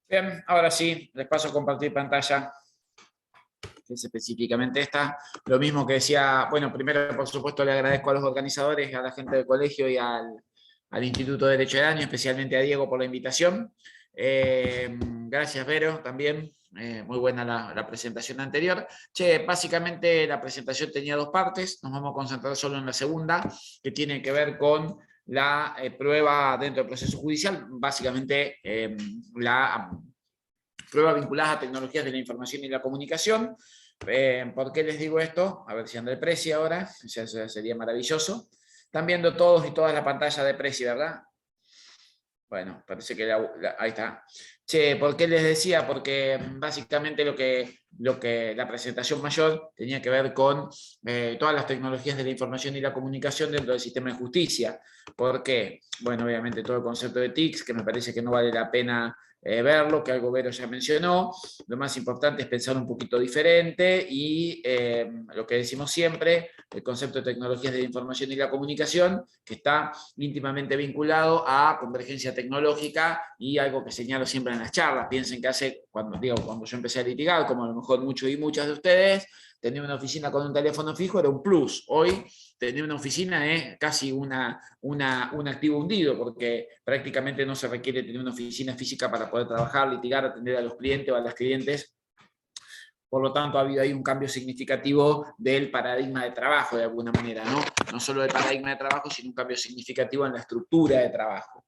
Bien, ahora sí, les paso a compartir pantalla, que es específicamente esta. Lo mismo que decía, bueno, primero por supuesto le agradezco a los organizadores, a la gente del colegio y al Instituto de Derecho de Daño, especialmente a Diego por la invitación. Gracias, Vero, también. Muy buena la presentación anterior. Básicamente la presentación tenía dos partes, nos vamos a concentrar solo en la segunda, que tiene que ver con la prueba dentro del proceso judicial, básicamente la prueba vinculada a tecnologías de la información y la comunicación. ¿Por qué les digo esto? A ver si anda el Prezi ahora, eso sería maravilloso. Están viendo todos y todas la pantalla de Prezi, ¿verdad? Bueno, parece que ahí está. ¿Por qué les decía? Porque básicamente lo que la presentación mayor tenía que ver con todas las tecnologías de la información y la comunicación dentro del sistema de justicia. ¿Por qué? Bueno, obviamente todo el concepto de TICs, que me parece que no vale la pena verlo, que algo Vero ya mencionó. Lo más importante es pensar un poquito diferente y lo que decimos siempre, el concepto de tecnologías de la información y la comunicación, que está íntimamente vinculado a convergencia tecnológica y algo que señalo siempre en las charlas. Piensen que cuando yo empecé a litigar, como a lo mejor muchos y muchas de ustedes, tener una oficina con un teléfono fijo era un plus. Hoy tener una oficina es casi un activo hundido, porque prácticamente no se requiere tener una oficina física para poder trabajar, litigar, atender a los clientes o a las clientes. Por lo tanto, ha habido ahí un cambio significativo del paradigma de trabajo, de alguna manera, ¿no? No solo del paradigma de trabajo, sino un cambio significativo en la estructura de trabajo.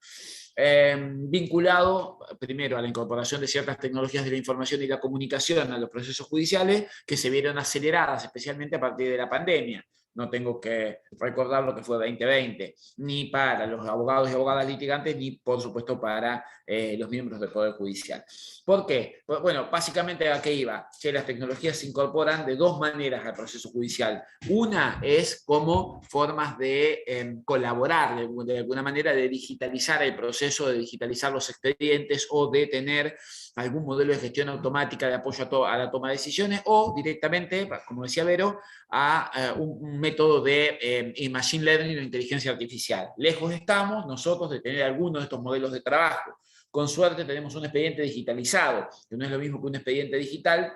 Vinculado primero a la incorporación de ciertas tecnologías de la información y la comunicación a los procesos judiciales que se vieron aceleradas, especialmente a partir de la pandemia. No tengo que recordar lo que fue 2020, ni para los abogados y abogadas litigantes, ni por supuesto para los miembros del Poder Judicial. ¿Por qué? Bueno, básicamente a qué iba. Que las tecnologías se incorporan de dos maneras al proceso judicial. Una es como formas de colaborar, de alguna manera, de digitalizar el proceso, de digitalizar los expedientes o de tener algún modelo de gestión automática de apoyo a la toma de decisiones o directamente, como decía Vero, a un método de machine learning o inteligencia artificial. Lejos estamos nosotros de tener alguno de estos modelos de trabajo. Con suerte tenemos un expediente digitalizado, que no es lo mismo que un expediente digital,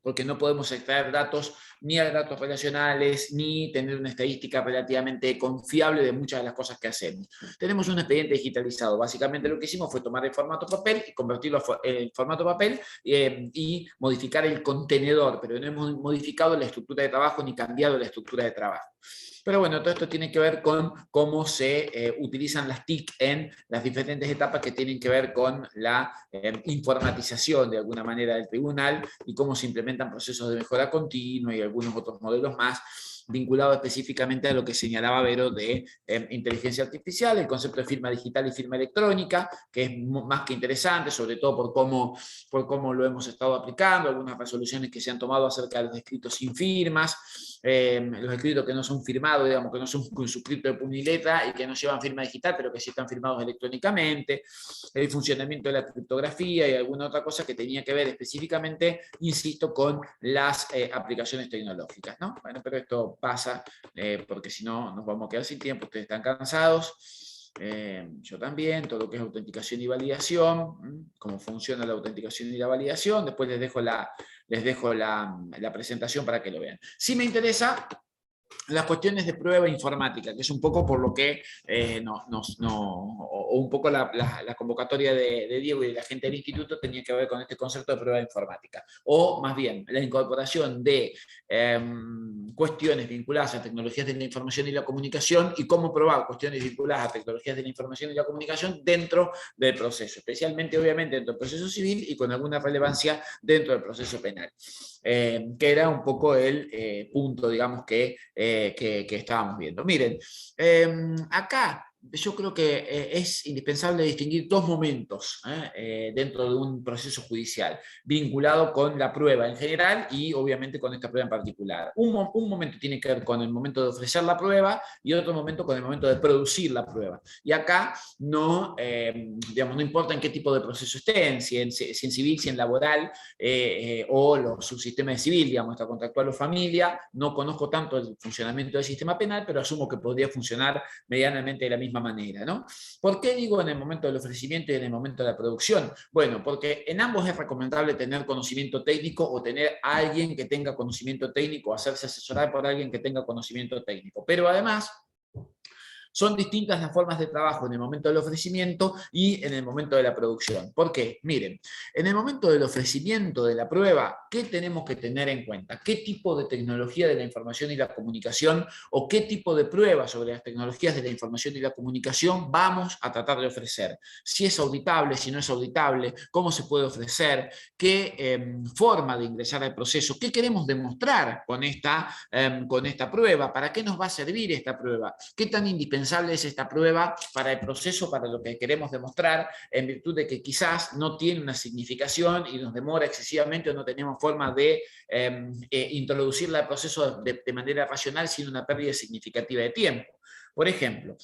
porque no podemos extraer datos ni datos relacionales, ni tener una estadística relativamente confiable de muchas de las cosas que hacemos. Tenemos un expediente digitalizado. Básicamente lo que hicimos fue tomar el formato papel y convertirlo en formato papel y modificar el contenedor, pero no hemos modificado la estructura de trabajo ni cambiado la estructura de trabajo. Pero bueno, todo esto tiene que ver con cómo se utilizan las TIC en las diferentes etapas que tienen que ver con la informatización de alguna manera del tribunal y cómo se implementan procesos de mejora continua y algunos otros modelos más vinculado específicamente a lo que señalaba Vero de inteligencia artificial, el concepto de firma digital y firma electrónica, que es más que interesante, sobre todo por cómo lo hemos estado aplicando, algunas resoluciones que se han tomado acerca de los escritos sin firmas, los escritos que no son firmados, digamos, que no son suscritos de puño y letra y que no llevan firma digital, pero que sí están firmados electrónicamente, el funcionamiento de la criptografía y alguna otra cosa que tenía que ver específicamente, insisto, con las aplicaciones tecnológicas, ¿no? Bueno, pero esto pasa, porque si no nos vamos a quedar sin tiempo, ustedes están cansados, yo también, todo lo que es autenticación y validación, cómo funciona la autenticación y la validación, después les dejo la presentación para que lo vean. Si me interesa las cuestiones de prueba informática, que es un poco por lo que o un poco la convocatoria de Diego y de la gente del instituto tenía que ver con este concepto de prueba informática, o más bien la incorporación de cuestiones vinculadas a tecnologías de la información y la comunicación y cómo probar cuestiones vinculadas a tecnologías de la información y la comunicación dentro del proceso, especialmente obviamente dentro del proceso civil y con alguna relevancia dentro del proceso penal. Que era un poco el punto, digamos, que estábamos viendo. Miren, acá yo creo que es indispensable distinguir dos momentos dentro de un proceso judicial, vinculado con la prueba en general y obviamente con esta prueba en particular. Un momento tiene que ver con el momento de ofrecer la prueba y otro momento con el momento de producir la prueba. Y acá no, digamos, no importa en qué tipo de proceso estén, si en civil, si en laboral o los subsistemas de civil, digamos, esta contractual o familia. No conozco tanto el funcionamiento del sistema penal, pero asumo que podría funcionar medianamente de la misma manera, ¿no? ¿Por qué digo en el momento del ofrecimiento y en el momento de la producción? Bueno, porque en ambos es recomendable tener conocimiento técnico o tener a alguien que tenga conocimiento técnico, hacerse asesorar por alguien que tenga conocimiento técnico. Pero además, son distintas las formas de trabajo en el momento del ofrecimiento y en el momento de la producción. ¿Por qué? Miren, en el momento del ofrecimiento de la prueba, ¿qué tenemos que tener en cuenta? ¿Qué tipo de tecnología de la información y la comunicación o qué tipo de pruebas sobre las tecnologías de la información y la comunicación vamos a tratar de ofrecer? Si es auditable, si no es auditable, cómo se puede ofrecer, qué forma de ingresar al proceso, qué queremos demostrar con esta prueba, para qué nos va a servir esta prueba, qué tan indispensable es esta prueba para el proceso, para lo que queremos demostrar, en virtud de que quizás no tiene una significación y nos demora excesivamente o no tenemos forma de introducirla al proceso de manera racional sin una pérdida significativa de tiempo. Por ejemplo,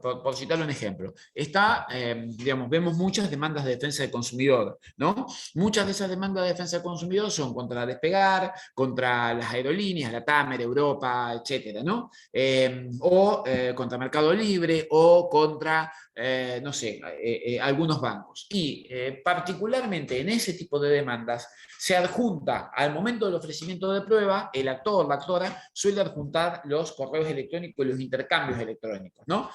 por citarle un ejemplo, digamos, vemos muchas demandas de defensa del consumidor, ¿no? Muchas de esas demandas de defensa del consumidor son contra Despegar, contra las aerolíneas, la Tamer, Europa, etcétera, ¿no? O contra Mercado Libre o contra, no sé, algunos bancos. Y particularmente en ese tipo de demandas se adjunta al momento del ofrecimiento de prueba, el actor, la actora, suele adjuntar los correos electrónicos y los intercambios electrónicos, ¿no?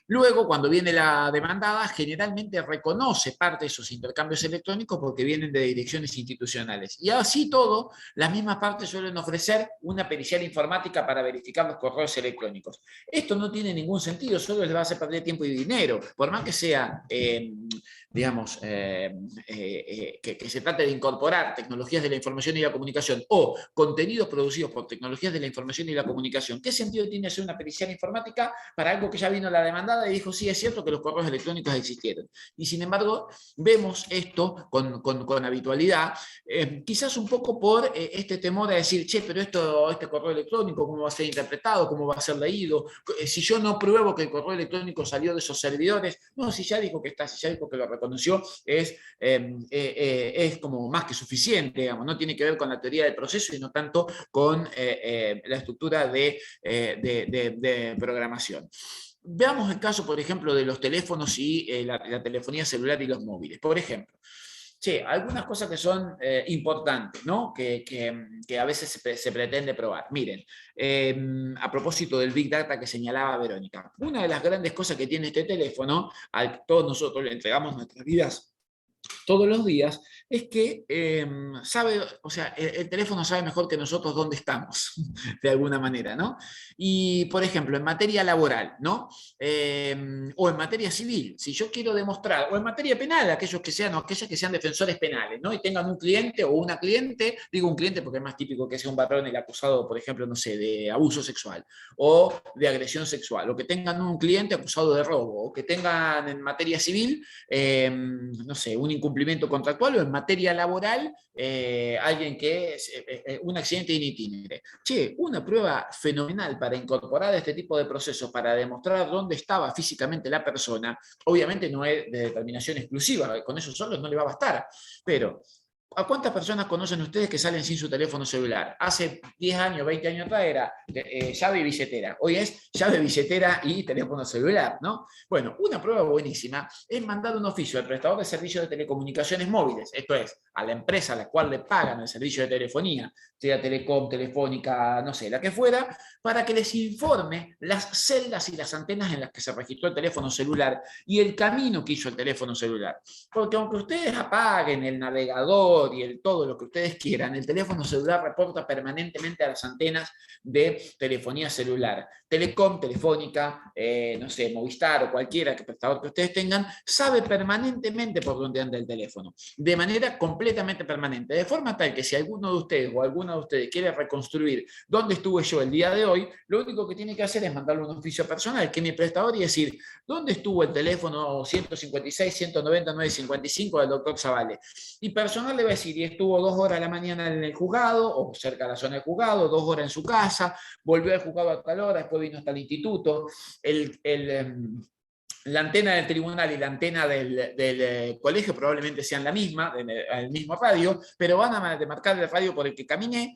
Luego, cuando viene la demandada, generalmente reconoce parte de esos intercambios electrónicos porque vienen de direcciones institucionales. Y así todo, las mismas partes suelen ofrecer una pericial informática para verificar los correos electrónicos. Esto no tiene ningún sentido, solo les va a hacer perder tiempo y dinero. Por más que sea, digamos, que se trate de incorporar tecnologías de la información y la comunicación o contenidos producidos por tecnologías de la información y la comunicación, ¿qué sentido tiene hacer una pericial informática para algo que ya vino la demandada y dijo, sí, es cierto que los correos electrónicos existieron? Y sin embargo, vemos esto con habitualidad, quizás un poco por este temor a decir, che, pero este correo electrónico, ¿cómo va a ser interpretado? ¿Cómo va a ser leído? Si yo no pruebo que el correo electrónico salió de esos servidores, no, si ya dijo que está, si ya dijo que lo reconoció, es como más que suficiente, digamos, no tiene que ver con la teoría del proceso y no tanto con la estructura de programación. Veamos el caso, por ejemplo, de los teléfonos y la telefonía celular y los móviles. Por ejemplo, algunas cosas que son importantes, ¿no? Que a veces se pretende probar. Miren, a propósito del Big Data que señalaba Verónica, una de las grandes cosas que tiene este teléfono, al que todos nosotros le entregamos nuestras vidas todos los días, es que sabe, o sea, el teléfono sabe mejor que nosotros dónde estamos, de alguna manera, ¿no? Y, por ejemplo, en materia laboral, ¿no? O en materia civil, si yo quiero demostrar, o en materia penal, aquellos que sean, o aquellas que sean defensores penales, ¿no? Y tengan un cliente o una cliente, digo un cliente porque es más típico que sea un varón el acusado, por ejemplo, no sé, de abuso sexual, o de agresión sexual, o que tengan un cliente acusado de robo, o que tengan en materia civil, no sé, un incumplimiento contractual, o en materia laboral, alguien que es un accidente in itinere. Che, una prueba fenomenal para incorporar este tipo de procesos, para demostrar dónde estaba físicamente la persona, obviamente no es de determinación exclusiva, con eso solo no le va a bastar, pero ¿a cuántas personas conocen ustedes que salen sin su teléfono celular? Hace 10 años, 20 años atrás era llave y billetera. Hoy es llave, billetera y teléfono celular, ¿no? Bueno, una prueba buenísima es mandar un oficio al prestador de servicios de telecomunicaciones móviles, esto es, a la empresa a la cual le pagan el servicio de telefonía, sea Telecom, Telefónica, no sé, la que fuera, para que les informe las celdas y las antenas en las que se registró el teléfono celular y el camino que hizo el teléfono celular. Porque aunque ustedes apaguen el navegador y todo lo que ustedes quieran, el teléfono celular reporta permanentemente a las antenas de telefonía celular. Telecom, Telefónica, no sé, Movistar o cualquiera prestador que ustedes tengan, sabe permanentemente por dónde anda el teléfono, de manera completamente permanente, de forma tal que si alguno de ustedes o alguna de ustedes quiere reconstruir dónde estuve yo el día de hoy, lo único que tiene que hacer es mandarle un oficio personal que mi prestador y decir, ¿dónde estuvo el teléfono 156, 190, 955 del doctor Zavale? Y personal le va a decir, y estuvo 2 horas a la mañana en el juzgado, o cerca de la zona del juzgado, 2 horas en su casa, volvió al juzgado a tal hora, después vino hasta el instituto, la antena del tribunal y la antena del colegio probablemente sean la misma, el mismo radio, pero van a demarcar el radio por el que caminé,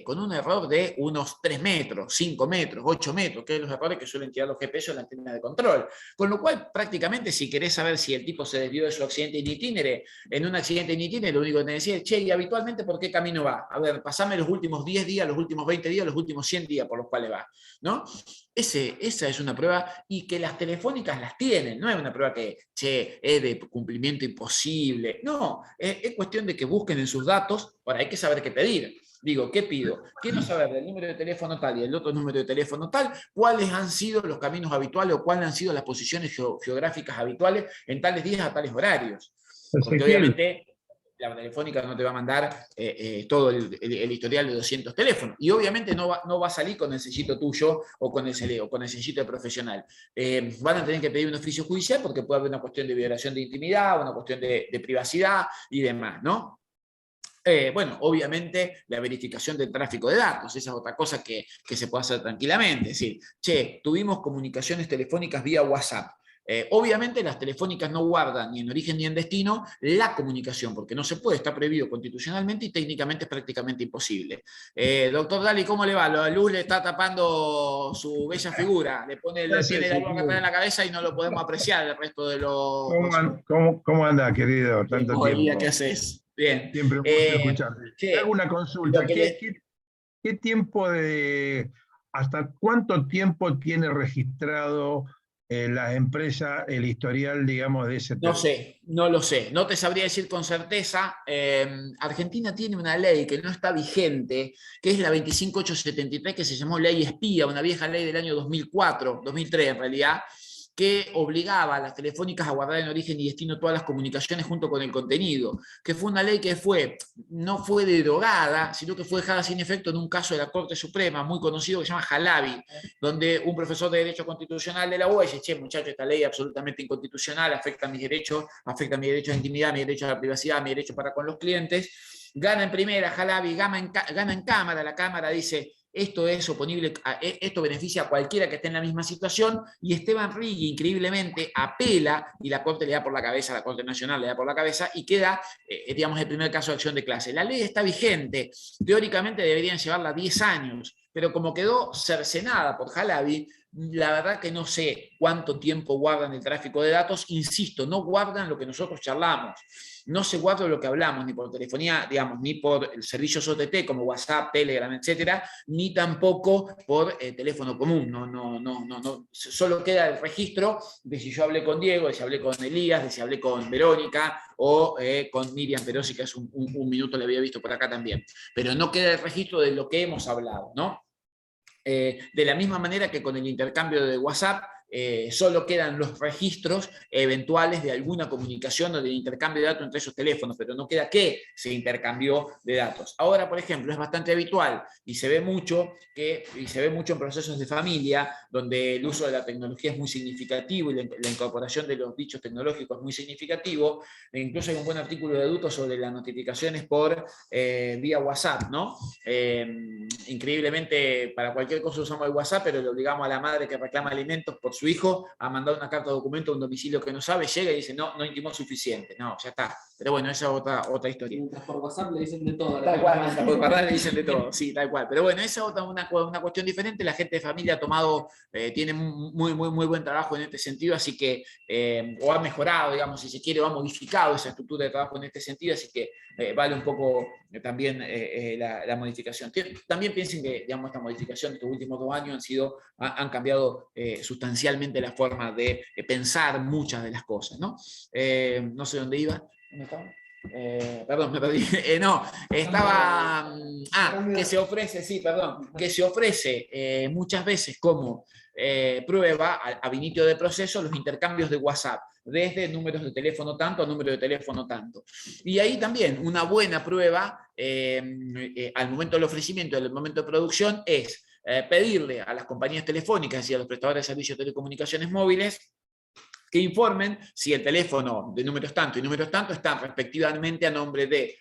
con un error de unos 3 metros, 5 metros, 8 metros, que es los errores que suelen tirar los GPS en la antena de control. Con lo cual, prácticamente, si querés saber si el tipo se desvió de su accidente in itinere, en un accidente in itinere, lo único que tenés que decir es, ¿y habitualmente por qué camino va? A ver, pasame los últimos 10 días, los últimos 20 días, los últimos 100 días por los cuales va, ¿no? Esa es una prueba y que las telefónicas las tienen, no es una prueba que es de cumplimiento imposible, no, es cuestión de que busquen en sus datos, ahora hay que saber qué pedir. Digo, ¿qué pido? Quiero saber del número de teléfono tal y el otro número de teléfono tal, cuáles han sido los caminos habituales o cuáles han sido las posiciones geográficas habituales en tales días a tales horarios. Porque obviamente la telefónica no te va a mandar todo el historial de 200 teléfonos. Y obviamente no va a salir con el sellito tuyo o con el sellito de profesional. Van a tener que pedir un oficio judicial porque puede haber una cuestión de violación de intimidad, una cuestión de privacidad y demás, ¿no? Bueno, obviamente la verificación del tráfico de datos, esa es otra cosa que se puede hacer tranquilamente. Es decir, tuvimos comunicaciones telefónicas vía WhatsApp. Obviamente las telefónicas no guardan ni en origen ni en destino la comunicación, porque no se puede, está prohibido constitucionalmente y técnicamente es prácticamente imposible. Doctor Dali, ¿cómo le va? La luz le está tapando su bella figura, tiene la luz en la cabeza y no lo podemos apreciar el resto de los... ¿Cómo anda, querido? Tanto tiempo. ¿Qué haces? Bien. Siempre un gusto escucharte. Te hago una consulta. ¿Qué tiempo hasta cuánto tiempo tiene registrado la empresa el historial, digamos, de ese tema? No lo sé. No te sabría decir con certeza. Argentina tiene una ley que no está vigente, que es la 25873, que se llamó Ley Espía, una vieja ley del año 2004, 2003 en realidad, que obligaba a las telefónicas a guardar en origen y destino todas las comunicaciones junto con el contenido, que fue una ley que no fue derogada, sino que fue dejada sin efecto en un caso de la Corte Suprema muy conocido que se llama Jalabi, donde un profesor de Derecho Constitucional de la UBA dice, muchachos, esta ley es absolutamente inconstitucional, afecta mi derecho a intimidad, mi derecho a la privacidad, mi derecho para con los clientes. Gana en primera Jalabi, gana en Cámara, la Cámara dice, esto es oponible, esto beneficia a cualquiera que esté en la misma situación, y Esteban Rigui increíblemente apela y la Corte le da por la cabeza, la Corte Nacional le da por la cabeza y queda, digamos, el primer caso de acción de clase. La ley está vigente, teóricamente deberían llevarla 10 años, pero como quedó cercenada por Jalabi, la verdad que no sé cuánto tiempo guardan el tráfico de datos, insisto, no guardan lo que nosotros charlamos. No se guarda lo que hablamos, ni por telefonía, digamos, ni por servicios OTT como WhatsApp, Telegram, etcétera, ni tampoco por teléfono común. No. Solo queda el registro de si yo hablé con Diego, de si hablé con Elías, de si hablé con Verónica o con Miriam Perosi, que hace un minuto le había visto por acá también. Pero no queda el registro de lo que hemos hablado, ¿no? De la misma manera que con el intercambio de WhatsApp, solo quedan los registros eventuales de alguna comunicación o de intercambio de datos entre esos teléfonos, pero no queda qué se intercambió de datos. Ahora, por ejemplo, es bastante habitual y se ve mucho en procesos de familia, donde el uso de la tecnología es muy significativo y la incorporación de los dichos tecnológicos es muy significativo. E incluso hay un buen artículo de adultos sobre las notificaciones por vía WhatsApp, ¿no? Increíblemente, para cualquier cosa usamos el WhatsApp, pero le obligamos a la madre que reclama alimentos por su hijo a mandar una carta de documento a un domicilio que no sabe, llega y dice, no intimó suficiente. No, ya está. Pero bueno, esa es otra historia. Mientras por WhatsApp le dicen de todo. Tal cual, mientras por WhatsApp le dicen de todo, sí, tal cual. Pero bueno, esa es una cuestión diferente. La gente de familia ha tomado, tiene muy buen trabajo en este sentido, así que, o ha mejorado, digamos, si se quiere, o ha modificado esa estructura de trabajo en este sentido, así que vale un poco también la modificación. También piensen que, digamos, esta modificación de estos últimos 2 años han cambiado sustancialmente la forma de pensar muchas de las cosas, ¿no? No sé dónde iba. ¿Dónde estaba? Perdón, me perdí. No, estaba... que se ofrece, sí, perdón, que se ofrece muchas veces como prueba a inicio de proceso los intercambios de WhatsApp, desde números de teléfono tanto a número de teléfono tanto. Y ahí también una buena prueba al momento del ofrecimiento, al momento de producción, es pedirle a las compañías telefónicas y a los prestadores de servicios de telecomunicaciones móviles que informen si el teléfono de números tanto y números tanto están respectivamente a nombre de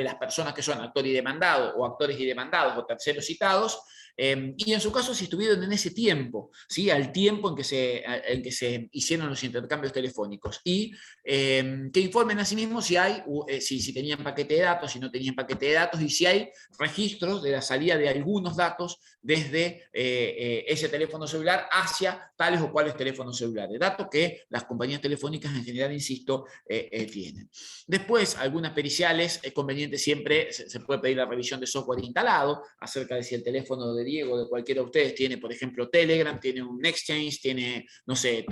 las personas que son actor y demandado, o actores y demandados, o terceros citados, y en su caso si estuvieron en ese tiempo, ¿sí? Al tiempo en que se hicieron los intercambios telefónicos, y que informen asimismo si tenían paquete de datos, si no tenían paquete de datos, y si hay registros de la salida de algunos datos desde ese teléfono celular hacia tales o cuales teléfonos celulares, datos que las compañías telefónicas en general, insisto, tienen. Después, algunas periciales, es conveniente siempre, se puede pedir la revisión de software instalado, acerca de si el teléfono de Diego, de cualquiera de ustedes, tiene, por ejemplo, Telegram, tiene un Exchange, tiene, no sé,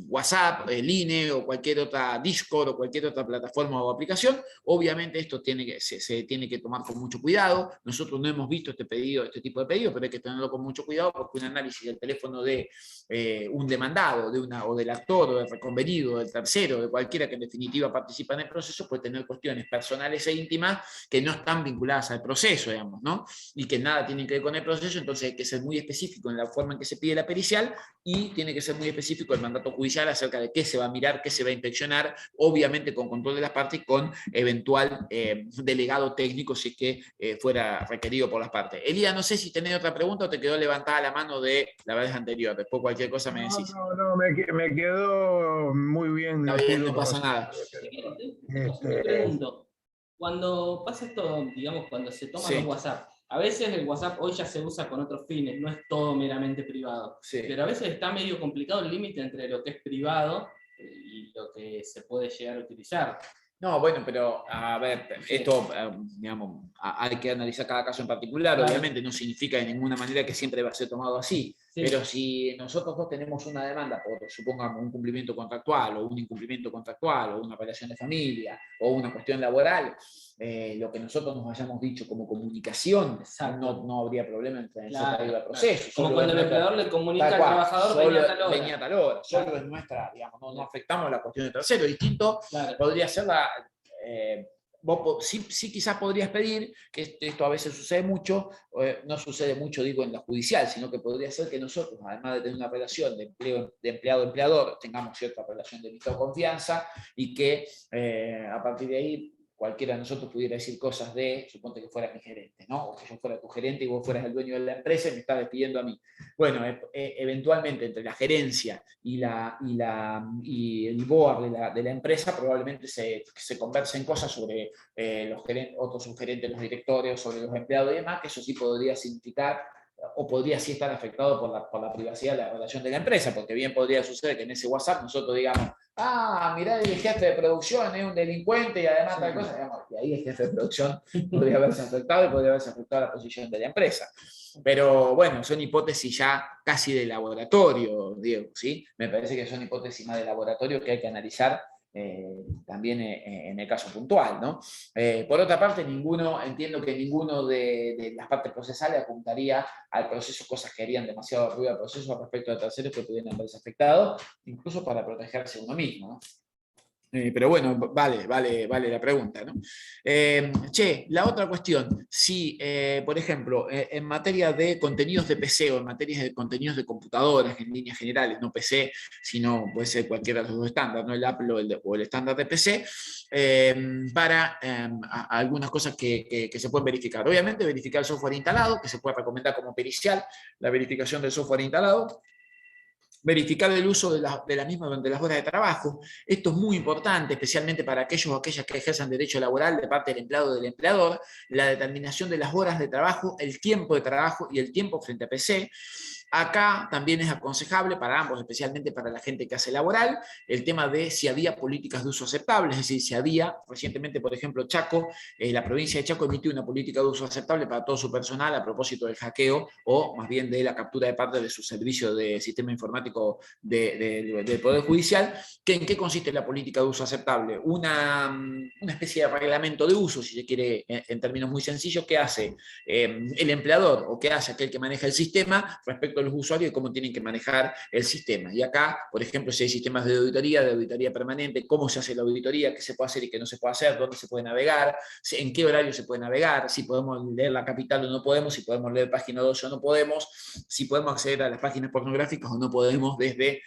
WhatsApp, Line, o cualquier otra, Discord, o cualquier otra plataforma o aplicación. Obviamente esto se tiene que tomar con mucho cuidado. Nosotros no hemos visto este tipo de pedido, pero hay que tenerlo con mucho cuidado, porque un análisis del teléfono de un demandado, o del actor, o del reconvenido, o del tercero, de cualquiera que en definitiva participa en el proceso, puede tener cuestiones personales e íntimas que no están vinculadas al proceso, digamos, ¿no? Y que nada tienen que ver con el proceso. Entonces hay que ser muy específico en la forma en que se pide la pericial, y tiene que ser muy específico el mandato judicial acerca de qué se va a mirar, qué se va a inspeccionar, obviamente con control de las partes y con eventual delegado técnico si es que fuera requerido por las partes. Elías, no sé si tenés otra pregunta o te quedó levantada la mano de la vez anterior. Después cualquier cosa me decís. No, me quedó muy bien. Está bien, no pasa nada. Me pregunto, cuando pasa esto, digamos, cuando se toman los WhatsApp, a veces el WhatsApp hoy ya se usa con otros fines, no es todo meramente privado, pero a veces está medio complicado el límite entre lo que es privado y lo que se puede llegar a utilizar. No, bueno, pero a ver, esto, digamos, hay que analizar cada caso en particular. Claro. Obviamente no significa de ninguna manera que siempre va a ser tomado así. Sí. Pero si nosotros dos tenemos una demanda por, supongamos, un cumplimiento contractual, o un incumplimiento contractual, o una relación de familia, o una cuestión laboral, lo que nosotros nos hayamos dicho como comunicación, no habría problema en tener el proceso. Como cuando el empleador le comunica al trabajador, venía a tal hora. Solo es nuestra, digamos, no afectamos la cuestión de tercero. Distinto podría ser vos sí quizás podrías pedir, que esto a veces sucede mucho, no sucede mucho, digo, en la judicial, sino que podría ser que nosotros, además de tener una relación de empleado-empleador, tengamos cierta relación de amistad o confianza, y que a partir de ahí cualquiera de nosotros pudiera decir cosas de, suponte que fuera mi gerente, ¿no? O que yo fuera tu gerente y vos fueras el dueño de la empresa y me estás despidiendo a mí. Bueno, eventualmente entre la gerencia y el board de la empresa probablemente se conversen cosas sobre los gerentes, otros subgerentes, los directorios, sobre los empleados y demás, que eso sí podría significar o podría sí estar afectado por la privacidad de la relación de la empresa, porque bien podría suceder que en ese WhatsApp nosotros digamos, mirá, el jefe de producción es un delincuente y además tal cosa, digamos, y ahí el jefe de producción podría haberse afectado y podría haberse afectado a la posición de la empresa. Pero bueno, son hipótesis ya casi de laboratorio, Diego, ¿sí? Me parece que son hipótesis más de laboratorio que hay que analizar también en el caso puntual, ¿no? Por otra parte, entiendo que ninguno de las partes procesales apuntaría al proceso cosas que harían demasiado ruido al proceso respecto de terceros que pudieran haberse afectado, incluso para protegerse uno mismo, ¿no? Pero bueno, vale la pregunta, ¿no? La otra cuestión, si, por ejemplo, en materia de contenidos de PC o en materia de contenidos de computadoras en líneas generales, no PC, sino puede ser cualquiera de los dos estándares, ¿no? El Apple o el estándar de PC, para algunas cosas que se pueden verificar. Obviamente, verificar el software instalado, que se puede recomendar como pericial, la verificación del software instalado. Verificar el uso de la misma durante las horas de trabajo. Esto es muy importante, especialmente para aquellos o aquellas que ejerzan derecho laboral de parte del empleado o del empleador, la determinación de las horas de trabajo, el tiempo de trabajo y el tiempo frente a PC. Acá también es aconsejable para ambos, especialmente para la gente que hace laboral, el tema de si había políticas de uso aceptable, es decir, si había, recientemente, por ejemplo, Chaco, la provincia de Chaco emitió una política de uso aceptable para todo su personal a propósito del hackeo, o más bien de la captura de parte de su servicio de sistema informático del Poder Judicial. ¿En qué consiste la política de uso aceptable? Una especie de reglamento de uso, si se quiere, en términos muy sencillos, que hace el empleador o que hace aquel que maneja el sistema respecto a los usuarios y cómo tienen que manejar el sistema. Y acá, por ejemplo, si hay sistemas de auditoría permanente, cómo se hace la auditoría, qué se puede hacer y qué no se puede hacer, dónde se puede navegar, en qué horario se puede navegar, si podemos leer la capital o no podemos, si podemos leer página 12 o no podemos, si podemos acceder a las páginas pornográficas o no podemos desde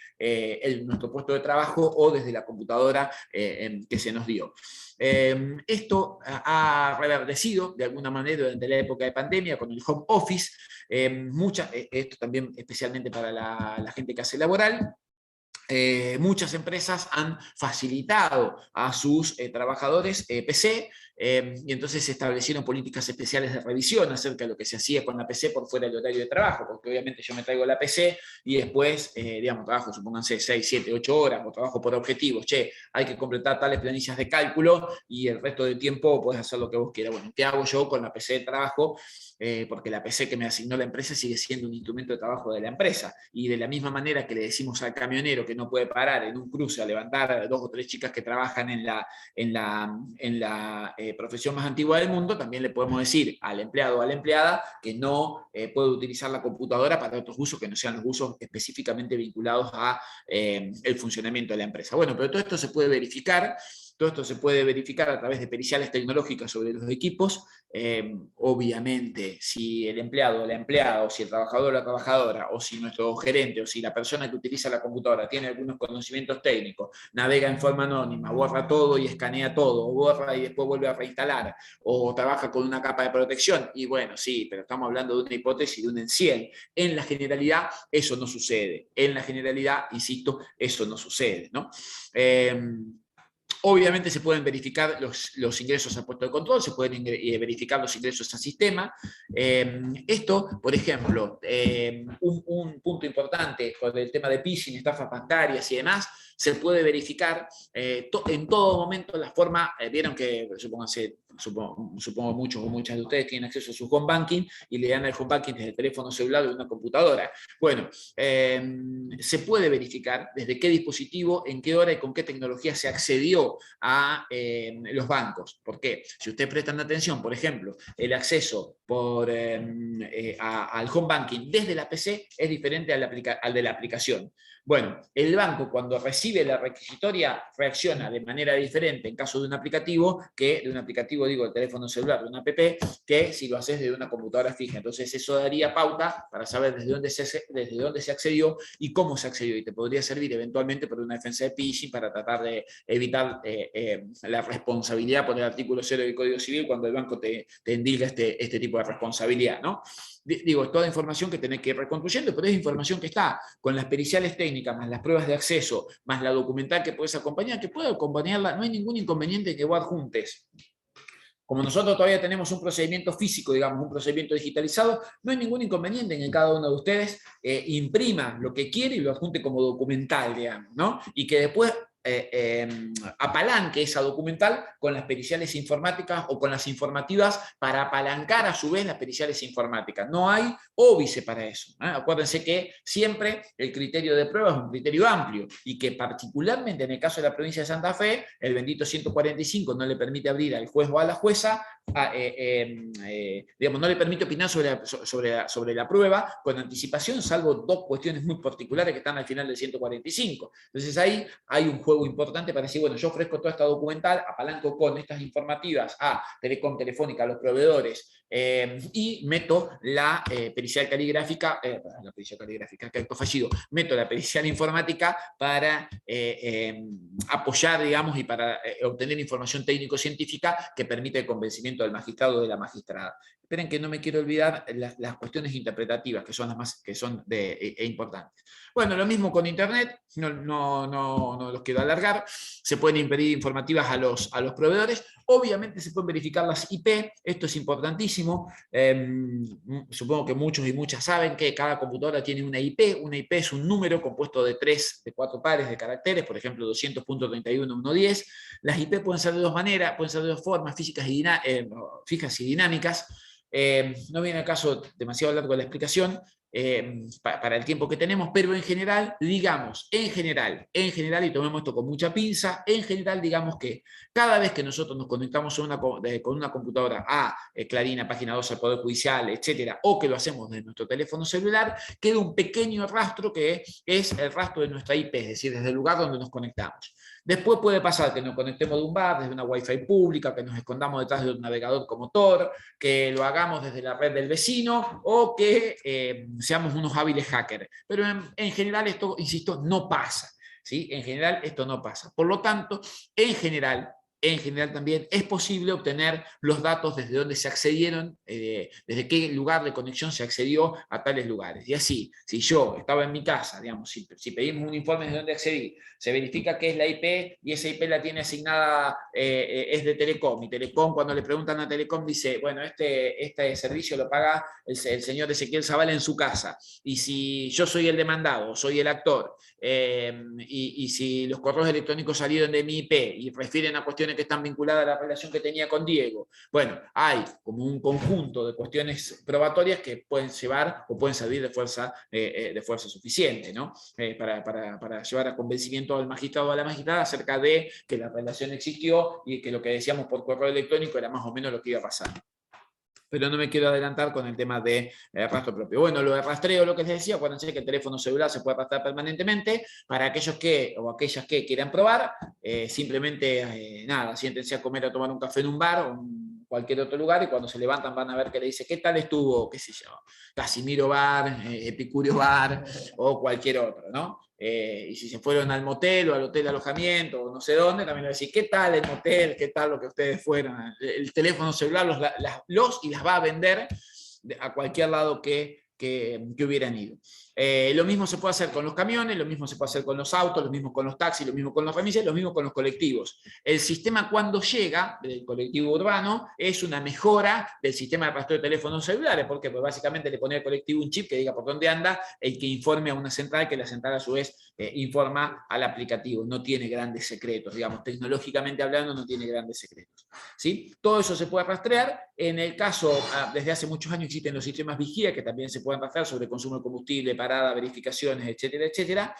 nuestro puesto de trabajo o desde la computadora que se nos dio. Esto ha reverdecido de alguna manera durante la época de pandemia con el home office, esto también especialmente para la gente que hace laboral. Muchas empresas han facilitado a sus trabajadores PC, y entonces se establecieron políticas especiales de revisión acerca de lo que se hacía con la PC por fuera del horario de trabajo, porque obviamente yo me traigo la PC y después, trabajo, supónganse 6, 7, 8 horas, o trabajo por objetivos, hay que completar tales planillas de cálculo y el resto del tiempo puedes hacer lo que vos quieras. Bueno, ¿qué hago yo con la PC de trabajo? Porque la PC que me asignó la empresa sigue siendo un instrumento de trabajo de la empresa, y de la misma manera que le decimos al camionero que no puede parar en un cruce a levantar a 2 o 3 chicas que trabajan en la profesión más antigua del mundo, también le podemos decir al empleado o a la empleada que no puede utilizar la computadora para otros usos que no sean los usos específicamente vinculados a el funcionamiento de la empresa. Bueno, pero todo esto se puede verificar. Todo esto se puede verificar a través de periciales tecnológicas sobre los equipos. Obviamente, si el empleado o la empleada, o si el trabajador o la trabajadora, o si nuestro gerente, o si la persona que utiliza la computadora tiene algunos conocimientos técnicos, navega en forma anónima, borra todo y escanea todo, o borra y después vuelve a reinstalar, o trabaja con una capa de protección, y bueno, sí, pero estamos hablando de una hipótesis, de un enciel. En la generalidad, eso no sucede. En la generalidad, insisto, eso no sucede, ¿no? Obviamente se pueden verificar los ingresos al puesto de control, se pueden verificar los ingresos al sistema. Esto, por ejemplo, un punto importante con el tema de phishing, estafas bancarias y demás, se puede verificar en todo momento la forma. Vieron que, supongo muchos o muchas de ustedes tienen acceso a su home banking y le dan el home banking desde el teléfono celular o de una computadora. Bueno, se puede verificar desde qué dispositivo, en qué hora y con qué tecnología se accedió a los bancos. ¿Por qué? Si ustedes prestan atención, por ejemplo, el acceso al home banking desde la PC es diferente al de la aplicación. Bueno, el banco cuando recibe la requisitoria reacciona de manera diferente en caso de un aplicativo que de un aplicativo, digo, el teléfono celular, de una app, que si lo haces desde una computadora fija. Entonces eso daría pauta para saber desde dónde se accedió y cómo se accedió, y te podría servir eventualmente para una defensa de phishing, para tratar de evitar la responsabilidad por el artículo 0 del Código Civil cuando el banco te indica este tipo de responsabilidad, ¿no? Digo, es toda información que tenés que ir reconstruyendo, pero es información que está con las periciales técnicas, más las pruebas de acceso, más la documental que puedes acompañar, que puede acompañarla, no hay ningún inconveniente en que vos adjuntes Como nosotros todavía tenemos un procedimiento físico, digamos, un procedimiento digitalizado, no hay ningún inconveniente en que cada uno de ustedes imprima lo que quiere y lo adjunte como documental, digamos, ¿no? Y que después apalanque esa documental con las periciales informáticas o con las informativas para apalancar a su vez las periciales informáticas. No hay óbice para eso, ¿eh? Acuérdense que siempre el criterio de prueba es un criterio amplio y que particularmente en el caso de la provincia de Santa Fe, el bendito 145 no le permite abrir al juez o a la jueza, digamos, no le permite opinar sobre la prueba con anticipación, salvo dos cuestiones muy particulares que están al final del 145. Entonces ahí hay un juego importante para decir, bueno, yo ofrezco toda esta documental, apalanco con estas informativas a Telecom, Telefónica, a los proveedores, y meto la pericial caligráfica, que acto fallido, meto la pericial informática para apoyar, digamos, y para obtener información técnico-científica que permite el convencimiento del magistrado o de la magistrada. Esperen que no me quiero olvidar las cuestiones interpretativas, que son las más importantes. Bueno, lo mismo con Internet, no los quiero alargar, se pueden impedir informativas a los proveedores, obviamente se pueden verificar las IP, esto es importantísimo, supongo que muchos y muchas saben que cada computadora tiene una IP es un número compuesto de 4 pares de caracteres, por ejemplo 200.31.110, las IP pueden ser de dos maneras, pueden ser de dos formas, fijas y dinámicas. No viene al caso demasiado largo la explicación para el tiempo que tenemos, pero en general, digamos, en general, y tomemos esto con mucha pinza, en general digamos que cada vez que nosotros nos conectamos con una computadora a Clarín, a Página 12, al Poder Judicial, etcétera, o que lo hacemos desde nuestro teléfono celular, queda un pequeño rastro que es el rastro de nuestra IP, es decir, desde el lugar donde nos conectamos. Después puede pasar que nos conectemos de un bar, desde una Wi-Fi pública, que nos escondamos detrás de un navegador como Tor, que lo hagamos desde la red del vecino o que seamos unos hábiles hackers. Pero en general esto, insisto, no pasa, ¿sí? En general esto no pasa. Por lo tanto, en general también es posible obtener los datos desde donde se accedieron, desde qué lugar de conexión se accedió a tales lugares. Y así, si yo estaba en mi casa, digamos, si pedimos un informe de dónde accedí, se verifica qué es la IP y esa IP la tiene asignada, es de Telecom. Y Telecom, cuando le preguntan a Telecom, dice, bueno, este servicio lo paga el señor Ezequiel Zavala en su casa. Y si yo soy el demandado, soy el actor, y si los correos electrónicos salieron de mi IP y refieren a cuestiones que están vinculadas a la relación que tenía con Diego, bueno, hay como un conjunto de cuestiones probatorias que pueden llevar o pueden servir de fuerza suficiente, ¿no? Para llevar a convencimiento al magistrado o a la magistrada acerca de que la relación existió y que lo que decíamos por correo electrónico era más o menos lo que iba a pasar. Pero no me quiero adelantar con el tema de rastro propio. Bueno, lo de rastreo, lo que les decía, acuérdense que el teléfono celular se puede rastrear permanentemente. Para aquellos o aquellas que quieran probar, simplemente, siéntense a comer o a tomar un café en un bar o en cualquier otro lugar, y cuando se levantan van a ver que le dice, ¿qué tal estuvo? ¿Qué sé yo? Casimiro Bar, Epicurio Bar o cualquier otro, ¿no? Y si se fueron al motel o al hotel de alojamiento o no sé dónde, también le voy a decir, ¿qué tal el motel? ¿Qué tal lo que ustedes fueron? El teléfono celular los y las va a vender a cualquier lado que hubieran ido. Lo mismo se puede hacer con los camiones, lo mismo se puede hacer con los autos, lo mismo con los taxis, lo mismo con los remises, lo mismo con los colectivos. El sistema, cuando llega del colectivo urbano, es una mejora del sistema de rastreo de teléfonos celulares. ¿Por qué? Pues básicamente le pone al colectivo un chip que diga por dónde anda, el que informe a una central, que la central a su vez informa al aplicativo. No tiene grandes secretos, digamos, tecnológicamente hablando, no tiene grandes secretos, ¿sí? Todo eso se puede rastrear. En el caso, desde hace muchos años existen los sistemas vigía, que también se pueden rastrear sobre consumo de combustible, parada, verificaciones, etcétera, etcétera.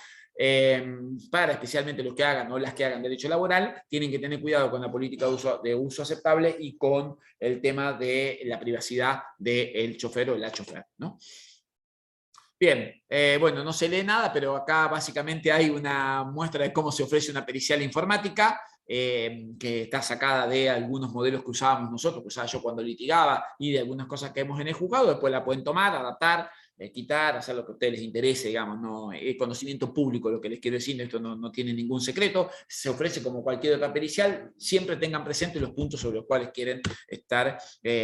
Para especialmente los que hagan o las que hagan derecho laboral, tienen que tener cuidado con la política de uso aceptable y con el tema de la privacidad del chofer o la chofer, ¿no? Bien, bueno, no se lee nada, pero acá básicamente hay una muestra de cómo se ofrece una pericial informática, que está sacada de algunos modelos que usábamos nosotros, que usaba yo cuando litigaba, y de algunas cosas que hemos en el juzgado. Después la pueden tomar, adaptar, quitar, hacer lo que a ustedes les interese, digamos, no es conocimiento público lo que les quiero decir, esto no tiene ningún secreto, se ofrece como cualquier otra pericial, siempre tengan presentes los puntos sobre los cuales quieren estar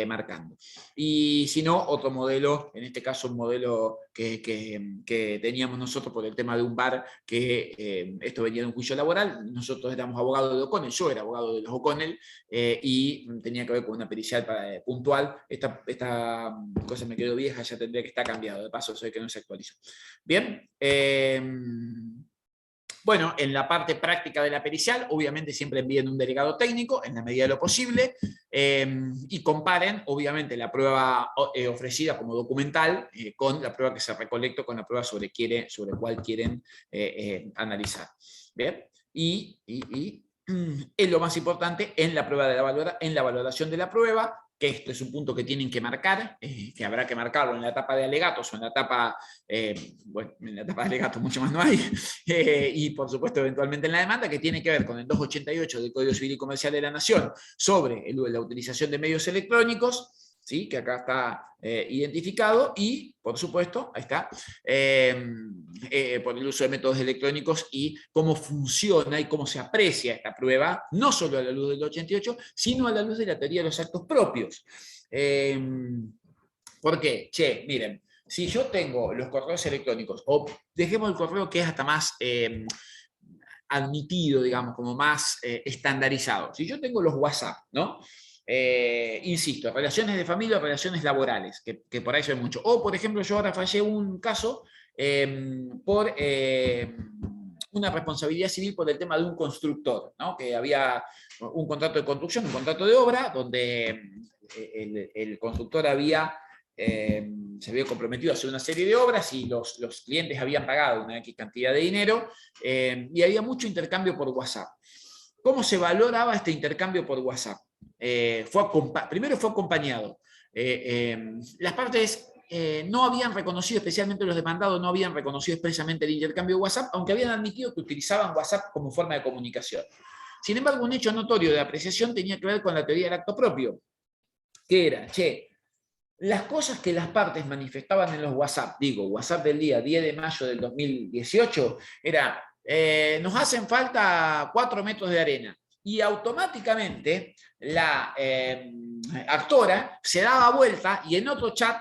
marcando. Y si no, otro modelo, en este caso un modelo que teníamos nosotros por el tema de un bar, que esto venía de un juicio laboral, nosotros éramos abogados de O'Connell, yo era abogado de los O'Connell, y tenía que ver con una pericial puntual. Esta cosa me quedó vieja, ya tendría que estar cambiado, de paso soy que no se actualizó. Bien, bueno, en la parte práctica de la pericial, obviamente siempre envíen un delegado técnico en la medida de lo posible y comparen, obviamente, la prueba ofrecida como documental con la prueba que se recolectó, con la prueba sobre cuál quieren analizar. Bien, y es lo más importante en la prueba en la valoración de la prueba, que esto es un punto que tienen que marcar, que habrá que marcarlo en la etapa de alegatos o en la etapa, bueno, en la etapa de alegatos mucho más no hay, y por supuesto eventualmente en la demanda, que tiene que ver con el 288 del Código Civil y Comercial de la Nación sobre la utilización de medios electrónicos, ¿sí? Que acá está identificado, y por supuesto, ahí está, por el uso de métodos electrónicos y cómo funciona y cómo se aprecia esta prueba, no solo a la luz del 88, sino a la luz de la teoría de los actos propios. ¿Por qué? Che, miren, si yo tengo los correos electrónicos, o dejemos el correo que es hasta más admitido, digamos, como más estandarizado. Si yo tengo los WhatsApp, ¿no? Insisto, relaciones de familia o relaciones laborales, que por ahí se ve mucho. O, por ejemplo, yo ahora fallé un caso por una responsabilidad civil por el tema de un constructor, ¿no? Que había un contrato de construcción, un contrato de obra, donde el constructor se había comprometido a hacer una serie de obras y los clientes habían pagado una X cantidad de dinero y había mucho intercambio por WhatsApp. ¿Cómo se valoraba este intercambio por WhatsApp? Primero fue acompañado. Las partes no habían reconocido, especialmente los demandados, no habían reconocido expresamente el intercambio de WhatsApp, aunque habían admitido que utilizaban WhatsApp como forma de comunicación. Sin embargo, un hecho notorio de apreciación tenía que ver con la teoría del acto propio, que era, las cosas que las partes manifestaban en los WhatsApp, WhatsApp del día 10 de mayo del 2018, era, nos hacen falta 4 metros de arena. Y automáticamente la actora se daba vuelta y en otro chat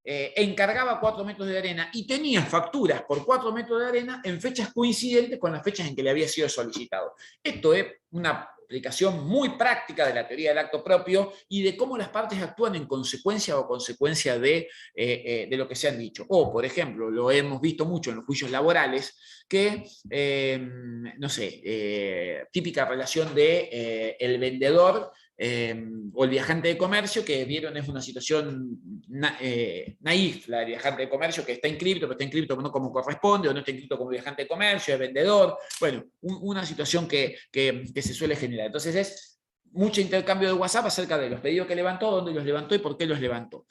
encargaba 4 metros de arena y tenía facturas por 4 metros de arena en fechas coincidentes con las fechas en que le había sido solicitado. Esto es una aplicación muy práctica de la teoría del acto propio y de cómo las partes actúan en consecuencia o consecuencia de lo que se han dicho. O, por ejemplo, lo hemos visto mucho en los juicios laborales, que, no sé, típica relación de el vendedor o el viajante de comercio, que vieron es una situación naif, la del viajante de comercio, que está inscrito, pero está inscrito no como corresponde, o no está inscrito como viajante de comercio, es vendedor, bueno, una situación que se suele generar. Entonces es mucho intercambio de WhatsApp acerca de los pedidos que levantó, dónde los levantó y por qué los levantó.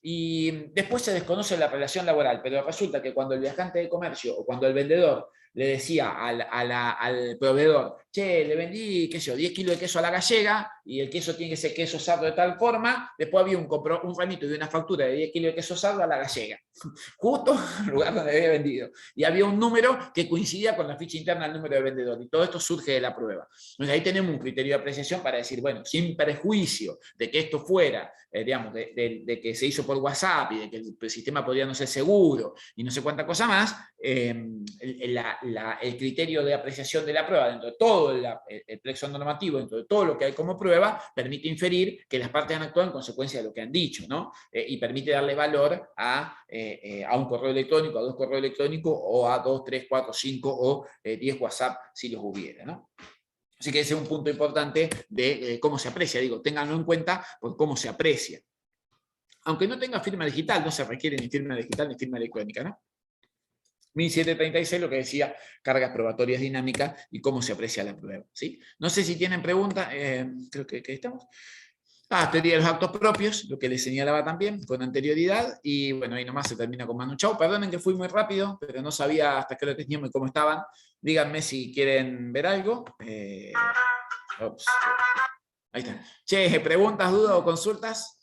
Y después se desconoce la relación laboral, pero resulta que cuando el viajante de comercio o cuando el vendedor le decía al proveedor, che, le vendí, qué sé yo, 10 kilos de queso a la gallega y el queso tiene que ser queso sardo de tal forma, después había un ramito y una factura de 10 kilos de queso sardo a la gallega, justo en el lugar donde había vendido. Y había un número que coincidía con la ficha interna del número de vendedor, y todo esto surge de la prueba. Entonces ahí tenemos un criterio de apreciación para decir, bueno, sin perjuicio de que esto fuera, digamos, de que se hizo por WhatsApp y de que el sistema podría no ser seguro y no sé cuánta cosa más, el criterio de apreciación de la prueba dentro de todo el plexo normativo, dentro de todo lo que hay como prueba, permite inferir que las partes han actuado en consecuencia de lo que han dicho, ¿no? Y permite darle valor a un correo electrónico, a 2 correos electrónicos, o a 2, 3, 4, 5 o 10 WhatsApp si los hubiera, ¿no? Así que ese es un punto importante de cómo se aprecia. Ténganlo en cuenta por cómo se aprecia. Aunque no tenga firma digital, no se requiere ni firma digital ni firma electrónica, ¿no? 1736, lo que decía, cargas probatorias dinámicas y cómo se aprecia la prueba, ¿sí? No sé si tienen preguntas, creo que estamos. Teoría de los actos propios, lo que les señalaba también con anterioridad, y bueno, ahí nomás se termina con Manu Chao. Perdonen que fui muy rápido, pero no sabía hasta qué hora teníamos y cómo estaban. Díganme si quieren ver algo. Ahí está. Che, ¿preguntas, dudas o consultas?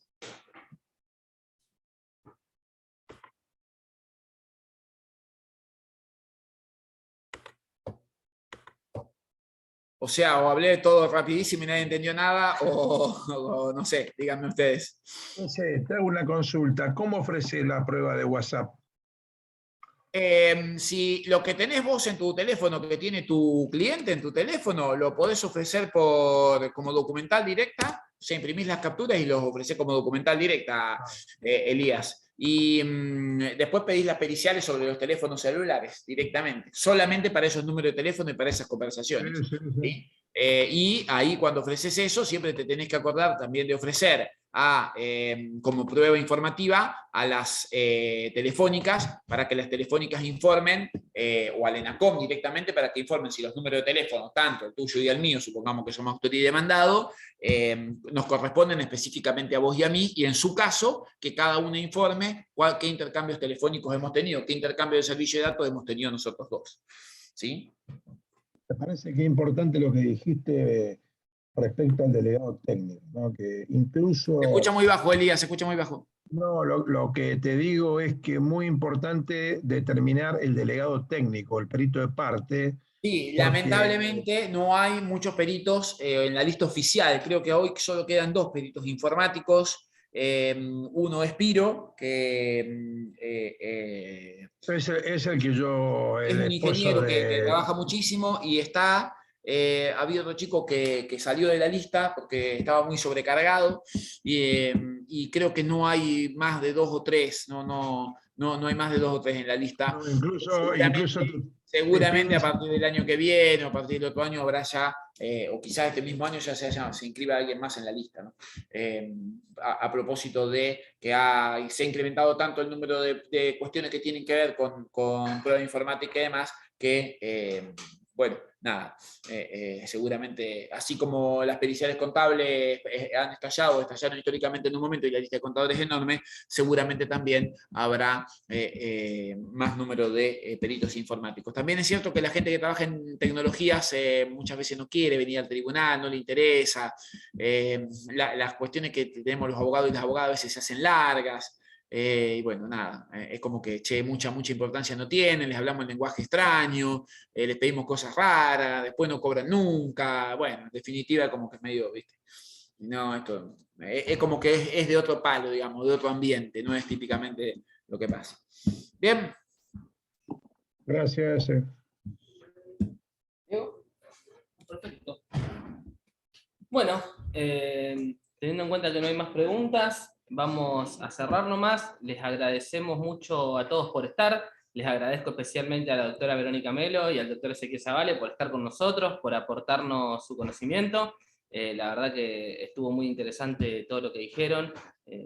O sea, o hablé todo rapidísimo y nadie entendió nada, o no sé, díganme ustedes. No sé, te hago una consulta. ¿Cómo ofrece la prueba de WhatsApp? Si lo que tenés vos en tu teléfono, que tiene tu cliente en tu teléfono, lo podés ofrecer como documental directa, o sea, imprimís las capturas y los ofrecés como documental directa, Elías. Y después pedís las periciales sobre los teléfonos celulares directamente, solamente para esos números de teléfono y para esas conversaciones. Sí. ¿Sí? Y ahí cuando ofreces eso, siempre te tenés que acordar también de ofrecer como prueba informativa a las telefónicas, para que las telefónicas informen, o al ENACOM directamente, para que informen si los números de teléfono, tanto el tuyo y el mío, supongamos que somos autor y demandado, nos corresponden específicamente a vos y a mí, y en su caso, que cada uno informe qué intercambios telefónicos hemos tenido, qué intercambio de servicio de datos hemos tenido nosotros dos. ¿Sí? Me parece que es importante lo que dijiste respecto al delegado técnico, ¿no? Que incluso... Se escucha muy bajo, Elías, se escucha muy bajo. No, lo que te digo es que es muy importante determinar el delegado técnico, el perito de parte. Sí, porque... lamentablemente no hay muchos peritos en la lista oficial. Creo que hoy solo quedan 2 peritos informáticos. Uno es Piro, que es el que yo... es un ingeniero que trabaja muchísimo, y está... había otro chico que salió de la lista porque estaba muy sobrecargado, y creo que no hay más de 2 o 3, no hay más de 2 o 3 en la lista. No, incluso Seguramente a partir del año que viene o a partir del otro año habrá ya, o quizás este mismo año ya se inscriba alguien más en la lista, ¿no? A propósito de que se ha incrementado tanto el número de cuestiones que tienen que ver con prueba informática y demás, que, bueno, nada, seguramente, así como las periciales contables estallaron históricamente en un momento y la lista de contadores es enorme, seguramente también habrá más número de peritos informáticos. También es cierto que la gente que trabaja en tecnologías muchas veces no quiere venir al tribunal, no le interesa, las cuestiones que tenemos los abogados y las abogadas a veces se hacen largas. Y bueno, nada, es como que mucha importancia no tienen, les hablamos en lenguaje extraño, les pedimos cosas raras, después no cobran nunca. Bueno, en definitiva, como que es medio, ¿viste? No, esto es como que es de otro palo, digamos, de otro ambiente, no es típicamente lo que pasa. Bien. Gracias. Perfecto. Bueno, teniendo en cuenta que no hay más preguntas, vamos a cerrar nomás. Les agradecemos mucho a todos por estar. Les agradezco especialmente a la doctora Verónica Melo y al doctor Ezequiel Zavale por estar con nosotros, por aportarnos su conocimiento. La verdad que estuvo muy interesante todo lo que dijeron.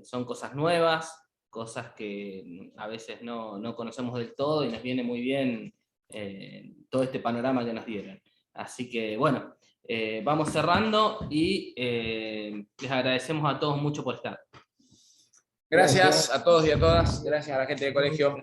Son cosas nuevas, cosas que a veces no conocemos del todo, y nos viene muy bien todo este panorama que nos dieron. Así que bueno, vamos cerrando y les agradecemos a todos mucho por estar. Gracias a todos y a todas. Gracias a la gente del colegio.